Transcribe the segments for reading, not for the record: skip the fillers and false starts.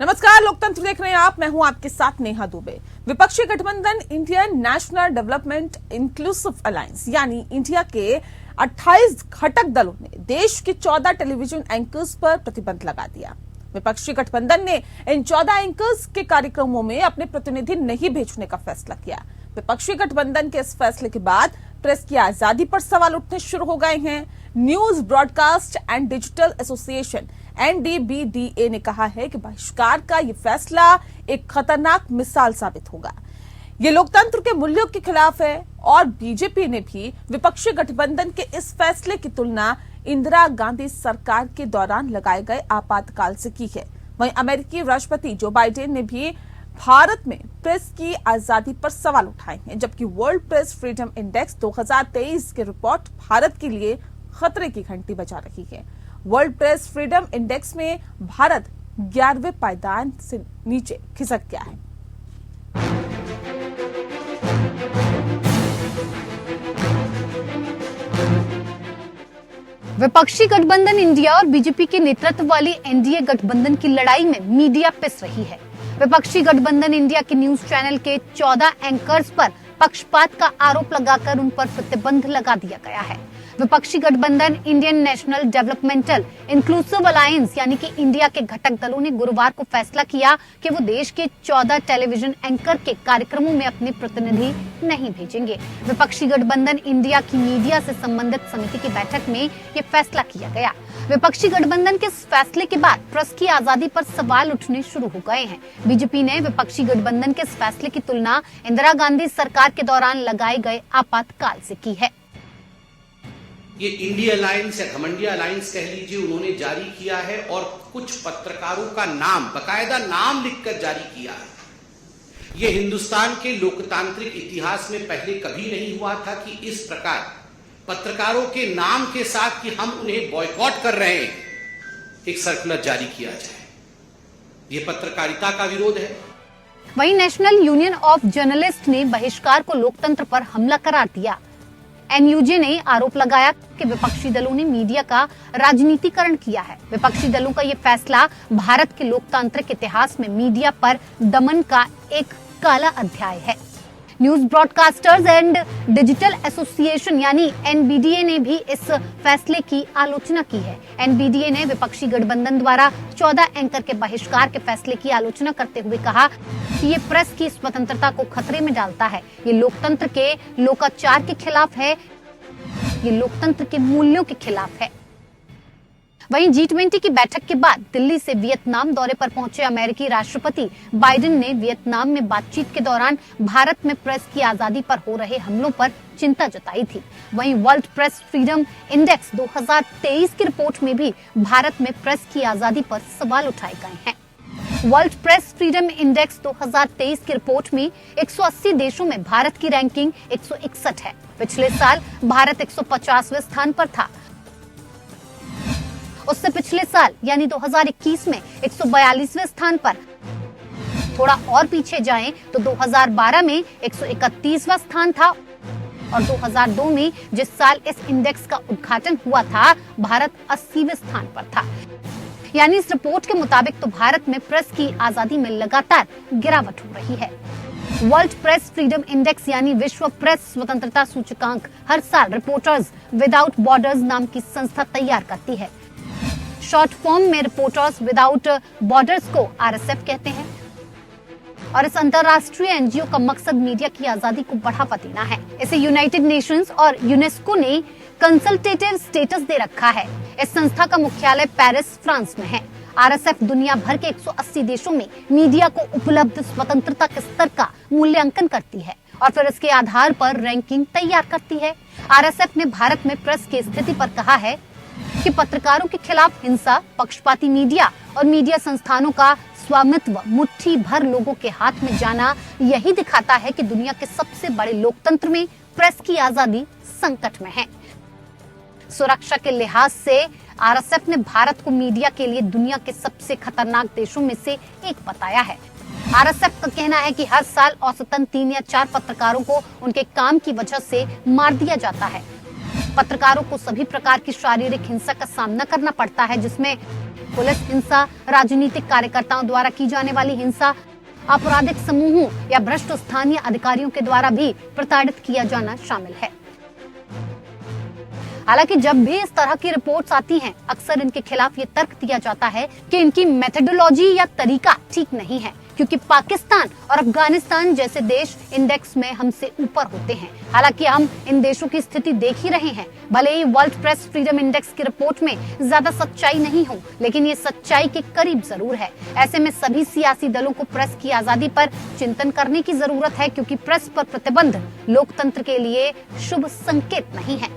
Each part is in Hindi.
नमस्कार, लोकतंत्र देख रहे हैं आप। मैं हूं आपके साथ नेहा दुबे। विपक्षी गठबंधन Indian national development inclusive alliance यानी इंडिया के 28 घटक दलों ने देश के 14 टेलीविजन एंकर्स पर प्रतिबंध लगा दिया। विपक्षी गठबंधन ने इन 14 एंकर्स के कार्यक्रमों में अपने प्रतिनिधि नहीं भेजने का फैसला किया। विपक्षी गठबंधन के इस फैसले के बाद प्रेस की आजादी पर सवाल उठने शुरू हो गए हैं। News broadcast and digital association NDBDA ने कहा है कि बहिष्कार का ये फैसला एक खतरनाक मिसाल साबित होगा। ये लोकतंत्र के मूल्यों के खिलाफ है और बीजेपी ने भी विपक्षी गठबंधन के इस फैसले की तुलना इंदिरा गांधी सरकार के दौरान लगाए गए आपातकाल से की है। वहीं अमेरिकी राष्ट्रपति जो बाइडेन ने भी भारत में प्रेस की आजादी पर सवाल उठाए हैं, जबकि वर्ल्ड प्रेस फ्रीडम इंडेक्स 2023 की रिपोर्ट भारत के लिए खतरे की घंटी बजा रही है। वर्ल्ड प्रेस फ्रीडम इंडेक्स में भारत 11वें पायदान से नीचे खिसक गया है। विपक्षी गठबंधन इंडिया और बीजेपी के नेतृत्व वाली एनडीए गठबंधन की लड़ाई में मीडिया पिस रही है। विपक्षी गठबंधन इंडिया के न्यूज चैनल के 14 एंकर्स पर पक्षपात का आरोप लगाकर उन पर प्रतिबंध लगा दिया गया है। विपक्षी गठबंधन Indian national developmental inclusive alliance यानी कि इंडिया के घटक दलों ने गुरुवार को फैसला किया कि वो देश के 14 टेलीविजन एंकर के कार्यक्रमों में अपने प्रतिनिधि नहीं भेजेंगे। विपक्षी गठबंधन इंडिया की मीडिया से संबंधित समिति की बैठक में ये फैसला किया गया। विपक्षी गठबंधन के इस फैसले के बाद प्रेस की आजादी पर सवाल उठने शुरू हो गए हैं। बीजेपी ने विपक्षी गठबंधन के इस फैसले की तुलना इंदिरा गांधी सरकार के दौरान लगाए गए आपातकाल से की है। ये इंडिया अलायंस या घमंडिया अलायंस कह लीजिए, उन्होंने जारी किया है और कुछ पत्रकारों का नाम, बकायदा नाम लिखकर जारी किया है। ये हिंदुस्तान के लोकतांत्रिक इतिहास में पहले कभी नहीं हुआ था कि इस प्रकार पत्रकारों के नाम के साथ कि हम उन्हें बॉयकॉट कर रहे हैं, एक सर्कुलर जारी किया जाए। ये पत्रकारिता का विरोध है। वहीं नेशनल यूनियन ऑफ जर्नलिस्ट ने बहिष्कार को लोकतंत्र पर हमला करार दिया। NUJ ने आरोप लगाया कि विपक्षी दलों ने मीडिया का राजनीतिकरण किया है। विपक्षी दलों का ये फैसला भारत के लोकतांत्रिक इतिहास में मीडिया पर दमन का एक काला अध्याय है। News broadcasters and digital association यानी NBDA ने भी इस फैसले की आलोचना की है। NBDA ने विपक्षी गठबंधन द्वारा 14 एंकर के बहिष्कार के फैसले की आलोचना करते हुए कहा कि ये प्रेस की स्वतंत्रता को खतरे में डालता है, ये लोकतंत्र के लोकाचार के खिलाफ है, ये लोकतंत्र के मूल्यों के खिलाफ है। वहीं G20 की बैठक के बाद दिल्ली से वियतनाम दौरे पर पहुंचे अमेरिकी राष्ट्रपति बाइडेन ने वियतनाम में बातचीत के दौरान भारत में प्रेस की आजादी पर हो रहे हमलों पर चिंता जताई थी। वहीं वर्ल्ड प्रेस फ्रीडम इंडेक्स 2023 की रिपोर्ट में भी भारत में प्रेस की आजादी पर सवाल उठाए गए हैं। वर्ल्ड प्रेस फ्रीडम इंडेक्स 2023 की रिपोर्ट में 180 देशों में भारत की रैंकिंग 161 है। पिछले साल भारत 150वें स्थान पर था। उससे पिछले साल यानी 2021 में 142वें स्थान पर। थोड़ा और पीछे जाएं तो 2012 में 131वां स्थान था और 2002 में जिस साल इस इंडेक्स का उद्घाटन हुआ था, भारत 80वें स्थान पर था। यानी इस रिपोर्ट के मुताबिक तो भारत में प्रेस की आजादी में लगातार गिरावट हो रही है। वर्ल्ड प्रेस फ्रीडम इंडेक्स यानी विश्व प्रेस स्वतंत्रता सूचकांक हर साल रिपोर्टर्स विदाउट बॉर्डर्स नाम की संस्था तैयार करती है। शॉर्ट फॉर्म में रिपोर्टर्स विदाउट बॉर्डर्स को RSF कहते हैं और इस अंतरराष्ट्रीय एनजीओ का मकसद मीडिया की आजादी को बढ़ावा देना है। इसे यूनाइटेड नेशंस और यूनेस्को ने कंसल्टेटिव स्टेटस दे रखा है। इस संस्था का मुख्यालय पेरिस, फ्रांस में है। RSF दुनिया भर के 180 देशों में मीडिया को उपलब्ध स्वतंत्रता के स्तर का मूल्यांकन करती है और फिर इसके आधार पर रैंकिंग तैयार करती है। RSF ने भारत में प्रेस की स्थिति पर कहा है कि पत्रकारों के खिलाफ हिंसा, पक्षपाती मीडिया और मीडिया संस्थानों का स्वामित्व मुट्ठी भर लोगों के हाथ में जाना यही दिखाता है कि दुनिया के सबसे बड़े लोकतंत्र में प्रेस की आजादी संकट में है। सुरक्षा के लिहाज से RSF ने भारत को मीडिया के लिए दुनिया के सबसे खतरनाक देशों में से एक बताया है। RSF का कहना है कि हर साल औसतन 3 या 4 पत्रकारों को उनके काम की वजह से मार दिया जाता है। पत्रकारों को सभी प्रकार की शारीरिक हिंसा का सामना करना पड़ता है, जिसमें पुलिस हिंसा, राजनीतिक कार्यकर्ताओं द्वारा की जाने वाली हिंसा, आपराधिक समूहों या भ्रष्ट स्थानीय अधिकारियों के द्वारा भी प्रताड़ित किया जाना शामिल है। हालांकि जब भी इस तरह की रिपोर्ट्स आती हैं, अक्सर इनके खिलाफ ये तर्क दिया जाता है कि इनकी मेथोडोलॉजी या तरीका ठीक नहीं है, क्योंकि पाकिस्तान और अफगानिस्तान जैसे देश इंडेक्स में हमसे ऊपर होते हैं। हालांकि हम इन देशों की स्थिति देख ही रहे हैं। भले ही वर्ल्ड प्रेस फ्रीडम इंडेक्स की रिपोर्ट में ज्यादा सच्चाई नहीं हो, लेकिन ये सच्चाई के करीब जरूर है। ऐसे में सभी सियासी दलों को प्रेस की आजादी पर चिंतन करने की जरूरत है, क्योंकि प्रेस पर प्रतिबंध लोकतंत्र के लिए शुभ संकेत नहीं है।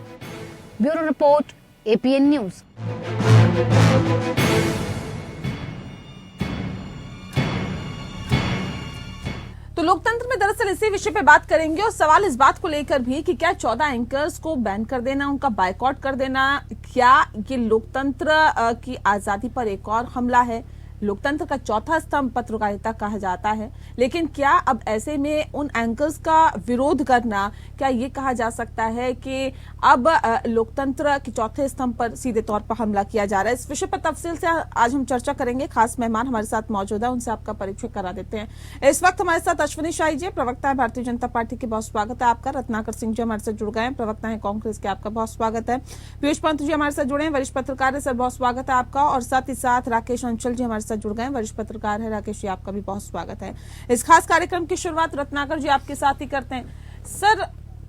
Bureau report, APN news. तो लोकतंत्र में दरअसल इसी विषय पे बात करेंगे और सवाल इस बात को लेकर भी कि क्या 14 एंकर्स को बैन कर देना, उनका बायकॉट कर देना, क्या ये लोकतंत्र की आजादी पर एक और हमला है? लोकतंत्र का चौथा स्तंभ पत्रकारिता कहा जाता है, लेकिन क्या अब ऐसे में उन एंकर्स का विरोध करना, क्या ये कहा जा सकता है कि अब लोकतंत्र के चौथे स्तंभ पर सीधे तौर पर हमला किया जा रहा है? इस विषय पर तफसील से आज हम चर्चा करेंगे। खास मेहमान हमारे साथ मौजूद है, उनसे आपका परिचय करा देते हैं। इस वक्त हमारे साथ अश्विनी शाही जी, प्रवक्ता है भारतीय जनता पार्टी के, बहुत स्वागत है आपका। रत्नाकर सिंह जी हमारे साथ जुड़ गए हैं, प्रवक्ता है कांग्रेस के, आपका बहुत स्वागत है। पीयूष पंत जी हमारे साथ जुड़े हैं, वरिष्ठ पत्रकार है, सर बहुत स्वागत है आपका। और साथ ही साथ राकेश अंचल जी हमारे साथ जुड़ गए हैं, वरिष्ठ पत्रकार है। राकेश जी आपका भी बहुत स्वागत है। इस खास कार्यक्रम की शुरुआत रत्नाकर जी आपके साथ ही करते हैं। सर,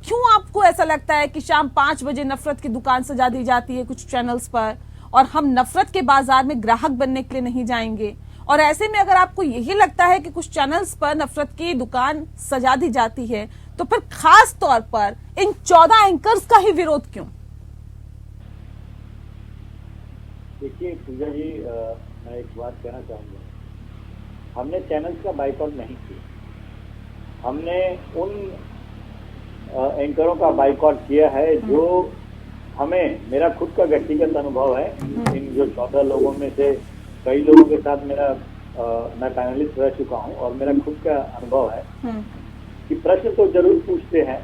क्यों आपको ऐसा लगता है कि शाम 5 बजे नफरत की दुकान सजा दी जाती है कुछ चैनल्स पर, और हम नफरत के बाजार में ग्राहक बनने के लिए नहीं जाएंगे? और ऐसे में अगर आपको यही लगता है कि कुछ चैनल्स पर नफरत की दुकान सजा दी जाती है, तो फिर खास तौर पर इन 14 एंकर्स का ही विरोध क्यों? देखिए पूजा जी, मैं एक बात कहना चाहूँगा। हमने चैनल्स का बाइकआउट नहीं किया, हमने उन एंकरों का बाइकआउट किया है जो हमें, मेरा खुद का व्यक्तिगत अनुभव है। इन जो 14 लोगों में से कई लोगों के साथ मैं पैनलिस्ट रह चुका हूँ, और मेरा खुद का अनुभव है कि प्रश्न तो जरूर पूछते हैं,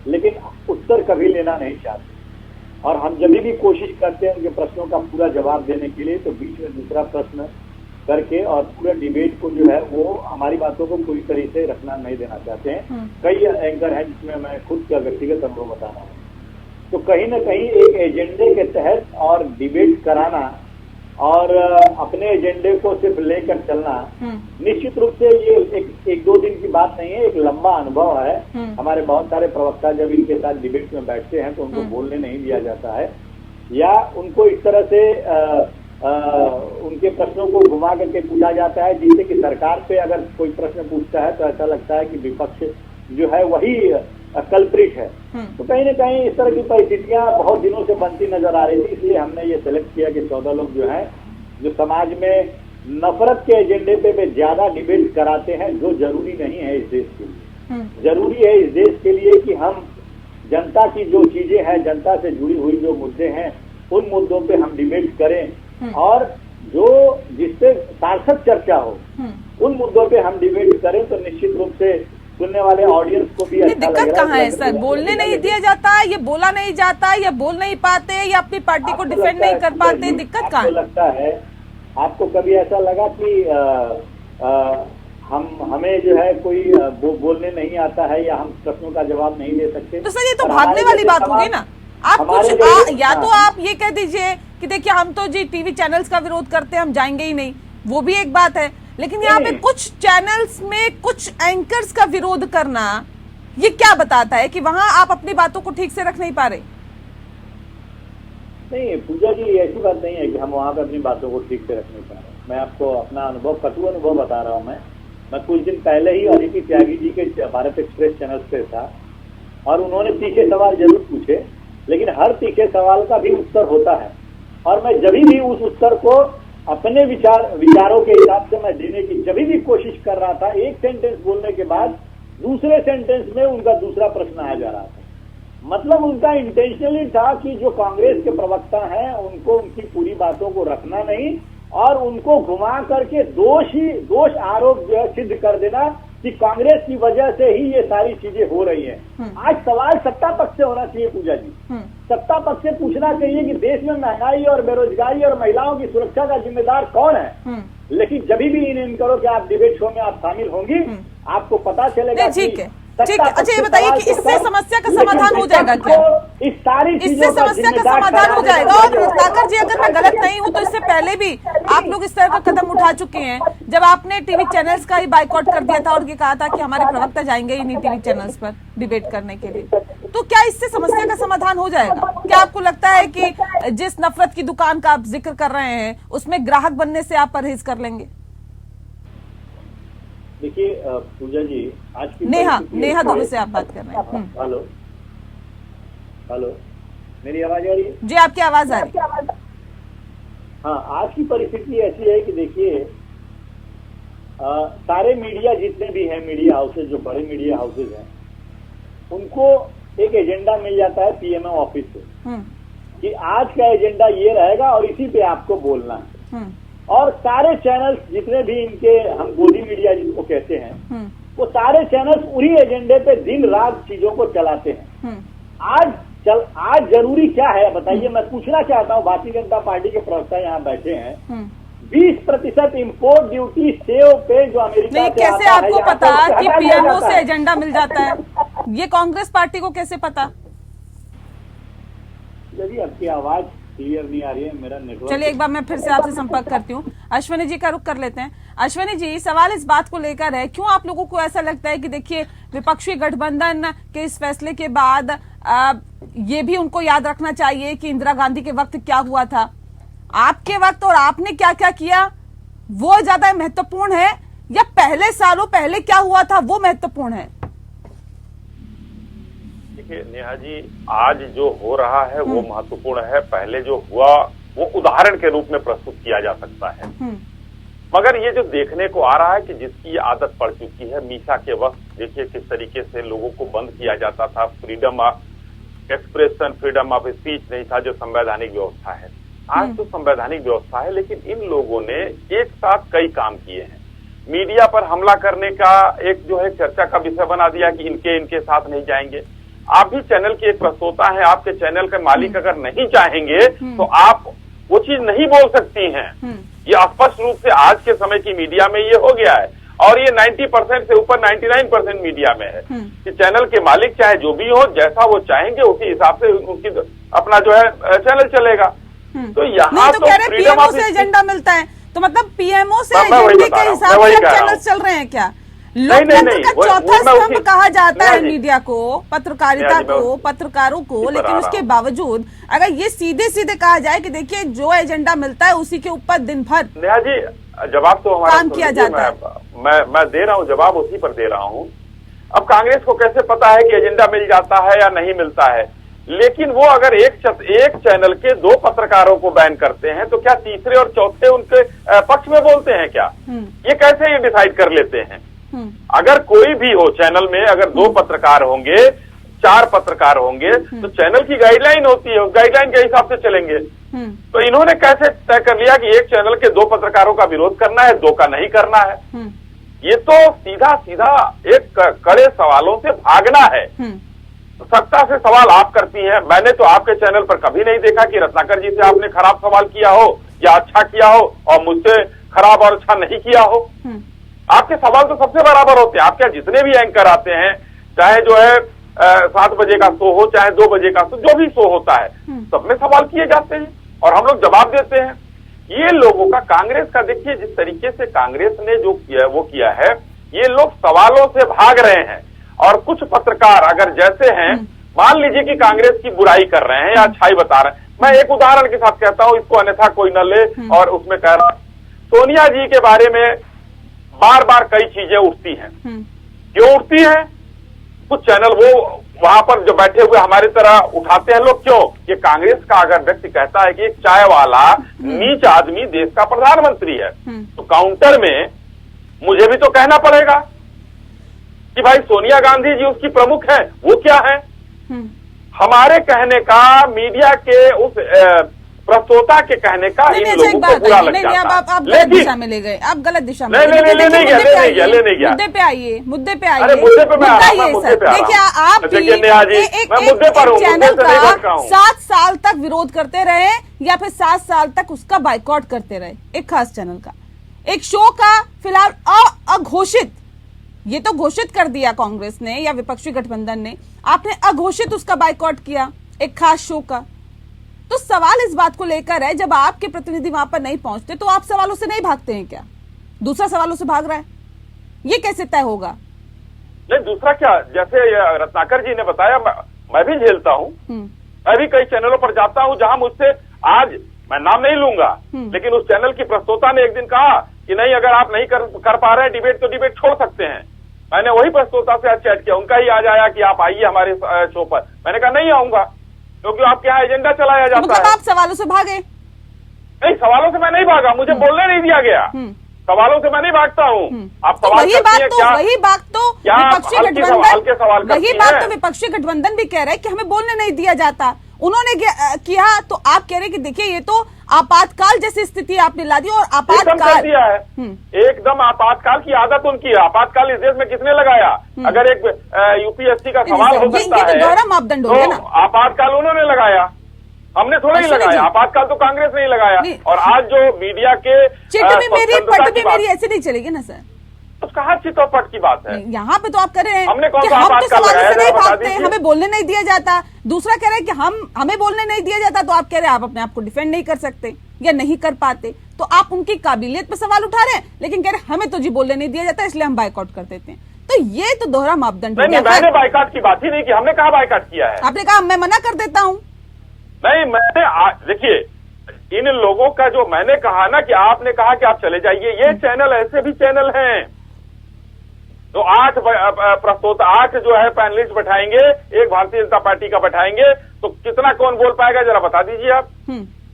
लेकिन उत्तर कभी लेना नहीं चाहते। और हम जब भी कोशिश करते हैं उनके प्रश्नों का पूरा जवाब देने के लिए, तो बीच में दूसरा प्रश्न करके और पूरा डिबेट को जो है वो हमारी बातों को पूरी तरीके से रखना नहीं देना चाहते हैं। कई एंकर हैं जिसमें मैं खुद का व्यक्तिगत अनुभव बता रहा हूँ। तो कहीं ना कहीं एक एजेंडे के तहत और डिबेट कराना और अपने एजेंडे को सिर्फ लेकर चलना, निश्चित रूप से ये एक दो दिन की बात नहीं है, एक लंबा अनुभव है। हमारे बहुत सारे प्रवक्ता जब इनके साथ डिबेट में बैठते हैं तो उनको बोलने नहीं दिया जाता है, या उनको इस तरह से उनके प्रश्नों को घुमा करके पूछा जाता है, जिससे कि सरकार पे अगर कोई प्रश्न पूछता है तो ऐसा लगता है कि विपक्ष जो है वही कल्प्रिट है। तो कहीं ना कहीं इस तरह की परिस्थितियां बहुत दिनों से बनती नजर आ रही थी। इसलिए हमने ये सिलेक्ट किया कि 14 लोग जो हैं, जो समाज में नफरत के एजेंडे पे वे ज्यादा डिबेट कराते हैं, जो जरूरी नहीं है इस देश के लिए। जरूरी है इस देश के लिए कि हम जनता की जो चीजें हैं, जनता से जुड़ी हुई जो मुद्दे हैं, उन मुद्दों पे हम डिबेट करें, और जो जिससे सार्थक चर्चा हो उन मुद्दों पे हम डिबेट करें, तो निश्चित रूप से सुनने वाले ऑडियंस को भी अच्छा लगेगा। दिक्कत कहाँ है सर? बोलने नहीं दिया जाता, ये बोला नहीं जाता, या बोल नहीं पाते, या अपनी पार्टी को डिफेंड नहीं कर पाते? दिक्कत कहाँ है? लगता है आपको कभी ऐसा लगा कि हमें जो है कोई बोलने नहीं आता है, या हम प्रश्नों का जवाब नहीं दे सकते? तो सर ये तो भागने वाली बात होगी ना। आप कुछ या तो आप ये कह दीजिए कि देखिए हम तो जी टीवी चैनल्स का विरोध करते हैं, हम जाएंगे ही नहीं, वो भी एक बात है। लेकिन यहाँ पे कुछ चैनल्स में कुछ एंकर्स का विरोध करना, ये क्या बताता है कि वहां आप अपनी बातों को ठीक से रख नहीं पा रहे? नहीं पूजा जी, ऐसी बात नहीं है कि हम वहां पर अपनी बातों को ठीक से रख नहीं पा रहे। मैं आपको अपना अनुभव, कटु अनुभव बता रहा हूँ। मैं कुछ दिन पहले ही अदिति त्यागी जी के भारत एक्सप्रेस चैनल पे था, और उन्होंने तीखे सवाल जरूर पूछे, लेकिन हर तीखे सवाल का भी उत्तर होता है। और मैं जब भी उस उत्तर को अपने विचारों के हिसाब से मैं देने की जब भी कोशिश कर रहा था, एक सेंटेंस बोलने के बाद दूसरे सेंटेंस में उनका दूसरा प्रश्न आ जा रहा था। मतलब उनका इंटेंशनली था कि जो कांग्रेस के प्रवक्ता हैं उनको उनकी पूरी बातों को रखना नहीं, और उनको घुमा करके दोष आरोप जो है सिद्ध कर देना, कि कांग्रेस की वजह से ही ये सारी चीजें हो रही हैं। आज सवाल सत्ता पक्ष से होना चाहिए पूजा जी, सत्ता पक्ष से पूछना चाहिए कि देश में महंगाई और बेरोजगारी और महिलाओं की सुरक्षा का जिम्मेदार कौन है। लेकिन जब भी इन एंकरों के आप डिबेट शो में आप शामिल होंगी, आपको पता चलेगा। ठीक है, ठीक है। अच्छा, ये बताइए कि इससे समस्या का समाधान हो जाएगा क्या? इससे समस्या का समाधान हो जाएगा? और रत्नाकर जी, अगर मैं गलत नहीं हूं तो इससे पहले भी आप लोग इस तरह का कदम उठा चुके हैं, जब आपने टीवी चैनल्स का ही बाइकआउट कर दिया था और ये कहा था कि हमारे प्रवक्ता जाएंगे ही नहीं टीवी चैनल्स पर डिबेट करने के लिए। तो क्या इससे समस्या का समाधान हो जाएगा? क्या आपको लगता है कि जिस नफरत की दुकान का आप जिक्र कर रहे हैं उसमें ग्राहक बनने से आप परहेज कर लेंगे? देखिए पूजा जी, आज की नेहा दुबे से आप बात कर रहे हैं। हेलो हेलो, मेरी आवाज आ रही है? जी, आपकी आवाज आ रही है। हाँ, आज की परिस्थिति ऐसी है कि देखिए सारे मीडिया जितने भी हैं, मीडिया हाउसेज, जो बड़े मीडिया हाउसेज हैं, उनको एक एजेंडा मिल जाता है पीएमओ ऑफिस से कि आज का एजेंडा ये रहेगा और इसी पे आपको बोलना है। और सारे चैनल्स जितने भी इनके, हम गोदी मीडिया जिसको कहते हैं, वो सारे चैनल्स उन्हीं एजेंडे पे दिन रात चीजों को चलाते हैं। आज जरूरी क्या है बताइए? मैं पूछना चाहता हूँ, भारतीय जनता पार्टी के प्रवक्ता यहाँ बैठे हैं, 20% इम्पोर्ट ड्यूटी सेव पे जो अमेरिका नहीं, कैसे आपको पता कि पीएमओ से एजेंडा मिल जाता है? ये कांग्रेस पार्टी को कैसे पता? यदि आपकी आवाज क्लियर नहीं आ रही है, मेरा नेटवर्क। चलिए, एक बार मैं फिर से आपसे संपर्क करती हूँ। अश्विनी जी का रुख कर लेते हैं। अश्विनी जी, सवाल इस बात को लेकर है, क्यों आप लोगों को ऐसा लगता है कि देखिए विपक्षी गठबंधन के इस फैसले के बाद ये भी उनको याद रखना चाहिए कि इंदिरा गांधी के वक्त क्या हुआ था, आपके वक्त और आपने क्या क्या किया, वो ज्यादा महत्वपूर्ण है या पहले सालों पहले क्या हुआ था वो महत्वपूर्ण है? देखिए नेहा जी, आज जो हो रहा है वो महत्वपूर्ण है। पहले जो हुआ वो उदाहरण के रूप में प्रस्तुत किया जा सकता है, मगर ये जो देखने को आ रहा है कि जिसकी आदत पड़ चुकी है, मीसा के वक्त देखिए किस तरीके से लोगों को बंद किया जाता था, freedom of expression, freedom of speech नहीं था, जो संवैधानिक व्यवस्था है। आज तो संवैधानिक व्यवस्था है, लेकिन इन लोगों ने एक साथ कई काम किए हैं। मीडिया पर हमला करने का एक जो है चर्चा का विषय बना दिया कि इनके साथ नहीं जाएंगे। आप भी चैनल के एक प्रस्तोता हैं, आपके चैनल के मालिक अगर नहीं चाहेंगे तो आप वो चीज नहीं बोल सकती हैं। ये स्पष्ट रूप से आज के समय की मीडिया में ये हो गया है, और ये 90% से ऊपर 99% मीडिया में है कि चैनल के मालिक चाहे जो भी हो, जैसा वो चाहेंगे उसी हिसाब से उनकी अपना जो है चैनल चलेगा। तो यहाँ तो पीएमओ से एजेंडा मिलता है, तो मतलब पीएमओ से एजेंडे के हिसाब से चैनल चल रहे हैं क्या? लोकतंत्र का चौथा स्तंभ कहा जाता है मीडिया को, पत्रकारिता को, पत्रकारों को, लेकिन उसके बावजूद अगर ये सीधे सीधे कहा जाए कि देखिए जो एजेंडा मिलता है उसी के ऊपर दिन भर नेहा जी जवाब तो हमारा काम किया जाता है। मैं दे रहा हूँ जवाब, उसी पर दे रहा हूँ। अब कांग्रेस को कैसे पता है कि एजेंडा मिल जाता है या नहीं मिलता है? लेकिन वो अगर एक चैनल के 2 पत्रकारों को बैन करते हैं तो क्या तीसरे और चौथे उनके पक्ष में बोलते हैं क्या? ये कैसे ये डिसाइड कर लेते हैं? अगर कोई भी हो चैनल में, अगर 2 पत्रकार होंगे, 4 पत्रकार होंगे, तो चैनल की गाइडलाइन होती है, उस गाइडलाइन के हिसाब से चलेंगे। तो इन्होंने कैसे तय कर लिया कि एक चैनल के 2 पत्रकारों का विरोध करना है, 2 का नहीं करना है? ये तो सीधा सीधा एक कड़े सवालों से भागना है। सत्ता से सवाल आप करती हैं, मैंने तो आपके चैनल पर कभी नहीं देखा कि रत्नाकर जी से आपने खराब सवाल किया हो या अच्छा किया हो, और मुझसे खराब और अच्छा नहीं किया हो। आपके सवाल तो सबसे बराबर होते हैं। आपके जितने भी एंकर आते हैं, चाहे जो है 7 बजे का शो हो, चाहे 2 बजे का शो, जो भी शो होता है, सब में सवाल किए जाते हैं और हम लोग जवाब देते हैं। ये लोगों का, कांग्रेस का देखिए जिस तरीके से कांग्रेस ने जो किया वो किया है, ये लोग सवालों से भाग रहे हैं। और कुछ पत्रकार अगर जैसे हैं, मान लीजिए कि कांग्रेस की बुराई कर रहे हैं या अच्छाई बता रहे हैं, मैं एक उदाहरण के साथ कहता हूं, इसको अन्यथा कोई न ले, और उसमें कह रहा सोनिया जी के बारे में बार बार कई चीजें उठती हैं। क्यों उठती हैं? कुछ चैनल वो वहां पर जो बैठे हुए हमारी तरह उठाते हैं लोग, क्यों? ये कांग्रेस का अगर व्यक्ति कहता है कि एक चाय वाला नीच आदमी देश का प्रधानमंत्री है, तो काउंटर में मुझे भी तो कहना पड़ेगा कि भाई सोनिया गांधी जी उसकी प्रमुख है, वो क्या है? हमारे कहने का मीडिया के उस प्रस्तोता के कहने का इन नहीं, लोगों एक को बात बुरा नहीं, लग नहीं, जाता आप गलत लेकिन दिशा में ले गए, आप गलत दिशा में नहीं, ले गए। नहीं, देखिए, ले नहीं मुद्दे पे गया, ले नहीं गया। मुद्दे पे आइए, मुद्दे पे आइए, मुद्दे पे मैं आ रहा हूं, मुद्दा ये मुद्दे सर, पे आ रहा देखिए हूं। आप भी देखिए नेहा जी, मैं मुद्दे पर हूं, चैनल मुद्दे से नहीं भटका का हूं। 7 साल तक विरोध करते रहे या फिर 7 साल तक उसका बाइकआउट करते रहे, एक खास चैनल का, एक शो का फिलहाल अघोषित, ये तो घोषित कर दिया कांग्रेस ने या विपक्षी गठबंधन ने, आपने अघोषित उसका बाइकआउट किया एक खास शो का। तो सवाल इस बात को लेकर है, जब आपके प्रतिनिधि वहां पर नहीं पहुंचते तो आप सवालों से नहीं भागते हैं क्या? दूसरा सवालों से भाग रहा है, ये कैसे तय होगा? नहीं, दूसरा क्या, जैसे रत्नाकर जी ने बताया, मैं भी झेलता हूँ। मैं भी कई चैनलों पर जाता हूँ जहां मुझसे, आज मैं नाम नहीं लूंगा, लेकिन उस चैनल की प्रस्तोता ने एक दिन कहा कि नहीं, अगर आप नहीं कर पा रहे डिबेट तो डिबेट छोड़ सकते हैं। मैंने वही प्रस्तोता से आज चैट किया, उनका ही आज आया कि आप आइए हमारे शो पर। मैंने कहा नहीं आऊंगा, क्योंकि आपके यहाँ एजेंडा चलाया जाता मतलब है। आप सवालों से भागे? नहीं, सवालों से मैं नहीं भागा, मुझे बोलने नहीं दिया गया। सवालों से मैं नहीं भागता हूँ। आप तो सवाल वही करती बात हैं तो क्या? वही बात तो क्या आप विपक्षी हल्के सवाल गठबंधन, करती वही बात हैं? तो विपक्षी गठबंधन भी कह रहा है कि हमें बोलने नहीं दिया जाता। उन्होंने किया तो आप कह रहे हैं कि देखिए ये तो आपातकाल जैसी स्थिति आपने ला दी, और एकदम आपातकाल कर दिया है, एकदम आपातकाल की आदत उनकी है। आपातकाल इस देश में किसने लगाया? अगर एक यूपीएससी का सवाल हो सकता ये है तो दोहरा मापदंड हो गया ना। आपातकाल उन्होंने लगाया, हमने थोड़ा ही सुनिए लगाया। जी। आपातकाल तो कांग्रेस ने ही लगाया। नहीं। और आज जो मीडिया के चिट भी मेरी स्वतंत्रता पट की भी बात- मेरी ऐसे नहीं चलेगी ना सर। तो कहाँ चित और पट की बात है? यहाँ पे तो आप कह रहे हैं हमने कौन कि सा हम तो आपातकाल सवालों लगाया से है, नहीं जरा बता भागते, दीजिए। हमें बोलने नहीं दिया जाता। दूसरा कह रहे हैं कि हमें बोलने नहीं दिया जाता, तो आप कह रहे हैं आप अपने आप को डिफेंड नहीं कर सकते या नहीं कर पाते। तो आप उनकी काबिलियत पे सवाल उठा रहे हैं, लेकिन कह रहे हैं हमें तो जी बोलने नहीं दिया जाता, इसलिए हम बाइकआउट कर देते हैं। तो ये तो दोहरा मापदंड हो नहीं, गया। मैंने बाइकाट की बात ही नहीं की। हमने कहा बाइकाट किया है? आपने कहा मैं मना कर देता हूँ। नहीं, मैंने देखिए, इन लोगों का जो मैंने कहा ना कि आपने कहा कि आप चले जाइए, ये चैनल ऐसे भी चैनल हैं तो 8 प्रस्तोता, 8 जो है पैनलिस्ट बैठाएंगे, एक भारतीय जनता पार्टी का बैठाएंगे, तो कितना कौन बोल पाएगा जरा बता दीजिए आप।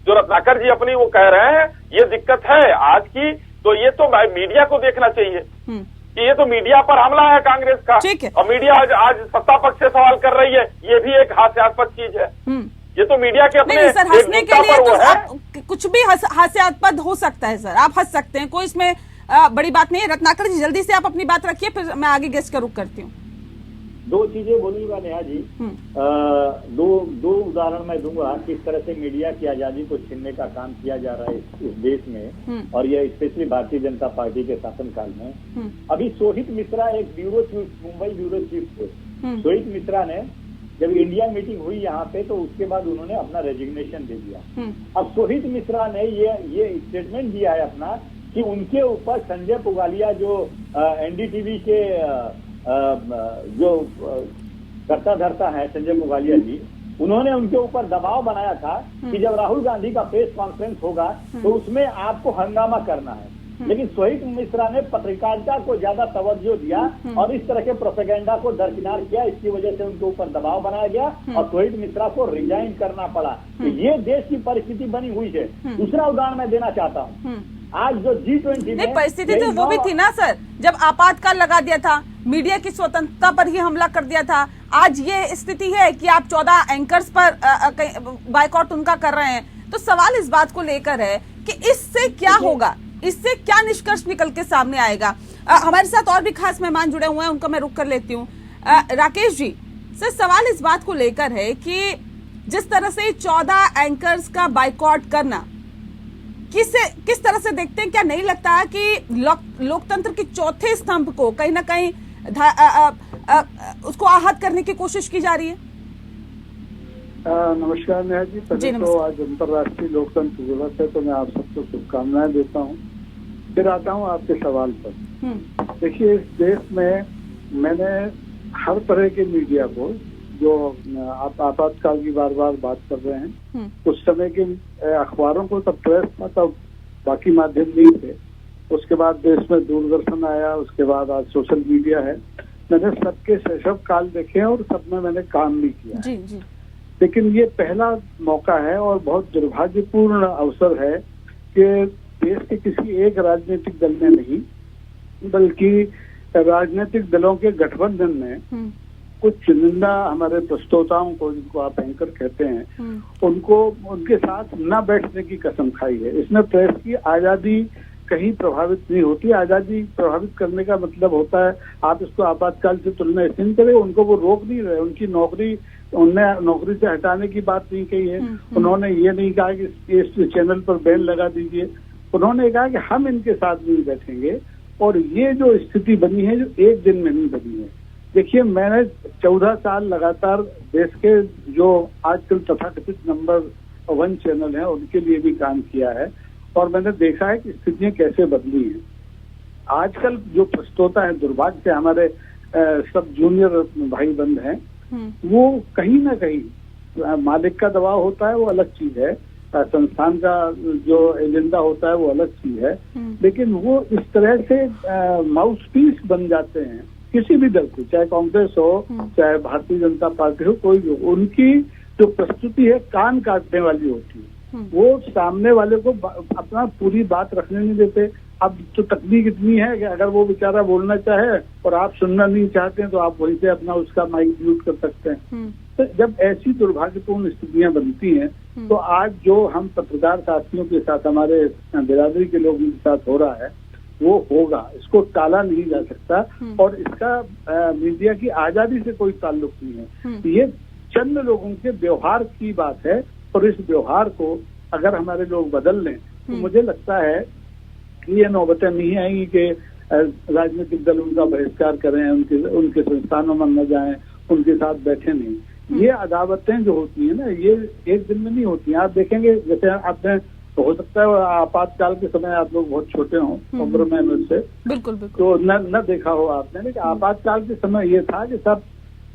जो रत्नाकर जी अपनी वो कह रहे हैं, ये दिक्कत है आज की, तो ये तो मीडिया को देखना चाहिए कि ये तो मीडिया पर हमला है कांग्रेस का। ठीक है। और मीडिया आज सत्ता पक्ष से सवाल कर रही है, ये भी एक हास्यास्पद चीज है। ये तो मीडिया के अपने नहीं सर, हंसने के लिए पर तो वो है। आप कुछ भी हास्यास्पद हो सकता है सर, आप हंस सकते हैं, कोई इसमें बड़ी बात नहीं है। रत्नाकर जी जल्दी से आप अपनी बात रखिए, फिर मैं आगे गेस्ट का रुख करती हूँ। 2 चीजें बोलूंगा नेहा जी। दो उदाहरण मैं दूंगा किस तरह से मीडिया की आजादी को छीनने का काम किया जा रहा है इस देश में, और यह स्पेशली भारतीय जनता पार्टी के शासनकाल में। अभी सोहित मिश्रा एक bureau chief, Mumbai bureau chief थे। सोहित मिश्रा ने जब इंडिया मीटिंग हुई यहाँ पे, तो उसके बाद उन्होंने अपना रेजिग्नेशन दे दिया। अब सोहित मिश्रा ने ये स्टेटमेंट दिया है अपना कि उनके ऊपर संजय पुगालिया जो एनडीटीवी के जो करता धरता है, संजय पुगालिया जी, उन्होंने उनके ऊपर दबाव बनाया था कि जब राहुल गांधी का प्रेस कॉन्फ्रेंस होगा तो उसमें आपको हंगामा करना है। लेकिन सोहित मिश्रा ने पत्रकारिता को ज्यादा तवज्जो दिया और इस तरह के प्रोपेगेंडा को दरकिनार किया। इसकी वजह से उनके ऊपर दबाव बनाया गया और सोहित मिश्रा को रिजाइन करना पड़ा। तो ये देश की परिस्थिति बनी हुई है। दूसरा उदाहरण मैं देना चाहता हूँ, आज जो G20 में परिस्थिति तो वो भी थी ना सर, जब आपातकाल लगा दिया था, मीडिया की स्वतंत्रता पर ही हमला कर दिया था। आज ये स्थिति है कि आप 14 एंकर्स पर बाइकआउट उनका कर रहे हैं। तो सवाल इस बात को लेकर है कि इससे क्या होगा, इससे क्या निष्कर्ष निकल के सामने आएगा। हमारे साथ और भी खास मेहमान जुड़े हुए हैं, उनका मैं रुक कर लेती हूँ। राकेश जी, सर सवाल इस बात को लेकर है कि जिस तरह से 14 एंकर्स का बाइकआउट करना, किस तरह से देखते हैं? क्या नहीं लगता है कि लोकतंत्र के चौथे स्तंभ को कहीं ना कहीं उसको आहत करने की कोशिश की जा रही है? नमस्कार नेहा जी। पहले तो आज अंतर्राष्ट्रीय लोकतंत्र दिवस है, तो मैं आप सबको शुभकामनाएं देता हूँ। फिर आता हूँ आपके सवाल पर। देखिए, इस देश में मैंने हर तरह के मीडिया को, जो आप आपातकाल की बार बार बात कर रहे हैं, उस समय के अखबारों को तब प्रेस था, तब बाकी माध्यम नहीं थे। उसके बाद देश में दूरदर्शन आया, उसके बाद आज सोशल मीडिया है। मैंने सबके शैशव काल देखे हैं और सब में मैंने काम भी किया है। जी। लेकिन ये पहला मौका है और बहुत दुर्भाग्यपूर्ण अवसर है कि देश के किसी एक राजनीतिक दल ने नहीं, बल्कि राजनीतिक दलों के गठबंधन ने कुछ चुनिंदा हमारे प्रस्तोताओं को, जिनको आप एंकर कहते हैं, उनको उनके साथ न बैठने की कसम खाई है। इसमें प्रेस की आजादी कहीं प्रभावित नहीं होती। आजादी प्रभावित करने का मतलब होता है, आप इसको आपातकाल से तुलना इसलिए नहीं करें, उनको वो रोक नहीं रहे, उनकी नौकरी, उनने नौकरी से हटाने की बात नहीं कही है। उन्होंने ये नहीं कहा कि इस चैनल पर बैन लगा दीजिए। उन्होंने कहा कि हम इनके साथ नहीं बैठेंगे। और ये जो स्थिति बनी है, जो एक दिन में नहीं बनी है। देखिए, मैंने 14 साल लगातार देश के जो आजकल तथाकथित नंबर 1 चैनल हैं उनके लिए भी काम किया है, और मैंने देखा है कि स्थितियां कैसे बदली हैं। आजकल जो प्रस्तोता है, दुर्भाग्य से हमारे सब जूनियर भाई बंद हैं, वो कहीं ना कहीं मालिक का दबाव होता है, वो अलग चीज है, संस्थान का जो एजेंडा होता है वो अलग चीज है, लेकिन वो इस तरह से माउथ पीस बन जाते हैं किसी भी दल के, चाहे कांग्रेस हो, चाहे भारतीय जनता पार्टी हो, कोई भी हो। उनकी जो प्रस्तुति है कान काटने वाली होती है। वो सामने वाले को अपना पूरी बात रखने नहीं देते। अब तो तकनीक इतनी है कि अगर वो बेचारा बोलना चाहे और आप सुनना नहीं चाहते हैं तो आप वहीं से अपना उसका माइक म्यूट कर सकते हैं। तो जब ऐसी दुर्भाग्यपूर्ण स्थितियां बनती हैं, तो आज जो हम पत्रकार साथियों के साथ, हमारे बिरादरी के लोगों के साथ हो रहा है, वो होगा, इसको टाला नहीं जा सकता। और इसका मीडिया की आजादी से कोई ताल्लुक नहीं है। ये चंद लोगों के व्यवहार की बात है, और इस व्यवहार को अगर हमारे लोग बदल लें तो मुझे लगता है कि ये नौबतें नहीं आएंगी कि राजनीतिक दल उनका बहिष्कार करें, उनके संस्थानों में न जाएं, उनके साथ बैठे नहीं। ये अदावतें जो होती है ना, ये एक दिन में नहीं होती हैं। आप देखेंगे, जैसे आपने, तो हो सकता है आपातकाल के समय आप लोग बहुत छोटे हों उम्र में मुझसे, बिल्कुल तो न देखा हो आपने, लेकिन आपातकाल के समय ये था कि सब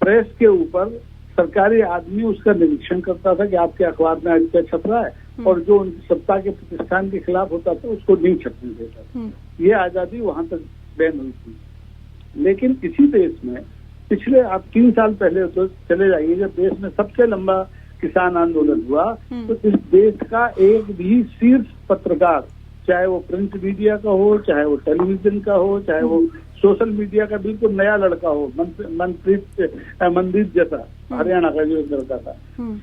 प्रेस के ऊपर सरकारी आदमी उसका निरीक्षण करता था कि आपके अखबार में आज क्या छप रहा है, और जो उनकी सत्ता के प्रतिष्ठान के खिलाफ होता था उसको नहीं छपने देता था। ये आजादी वहां तक बैन हुई थी। लेकिन इसी देश में पिछले, आप 3 साल पहले तो चले जाइए, जब देश में सबसे लंबा किसान आंदोलन हुआ, तो इस देश का एक भी शीर्ष पत्रकार, चाहे वो प्रिंट मीडिया का हो, चाहे वो टेलीविजन का हो, चाहे वो सोशल मीडिया का बिल्कुल नया लड़का हो, मनदीप जैसा हरियाणा का जो लड़का था,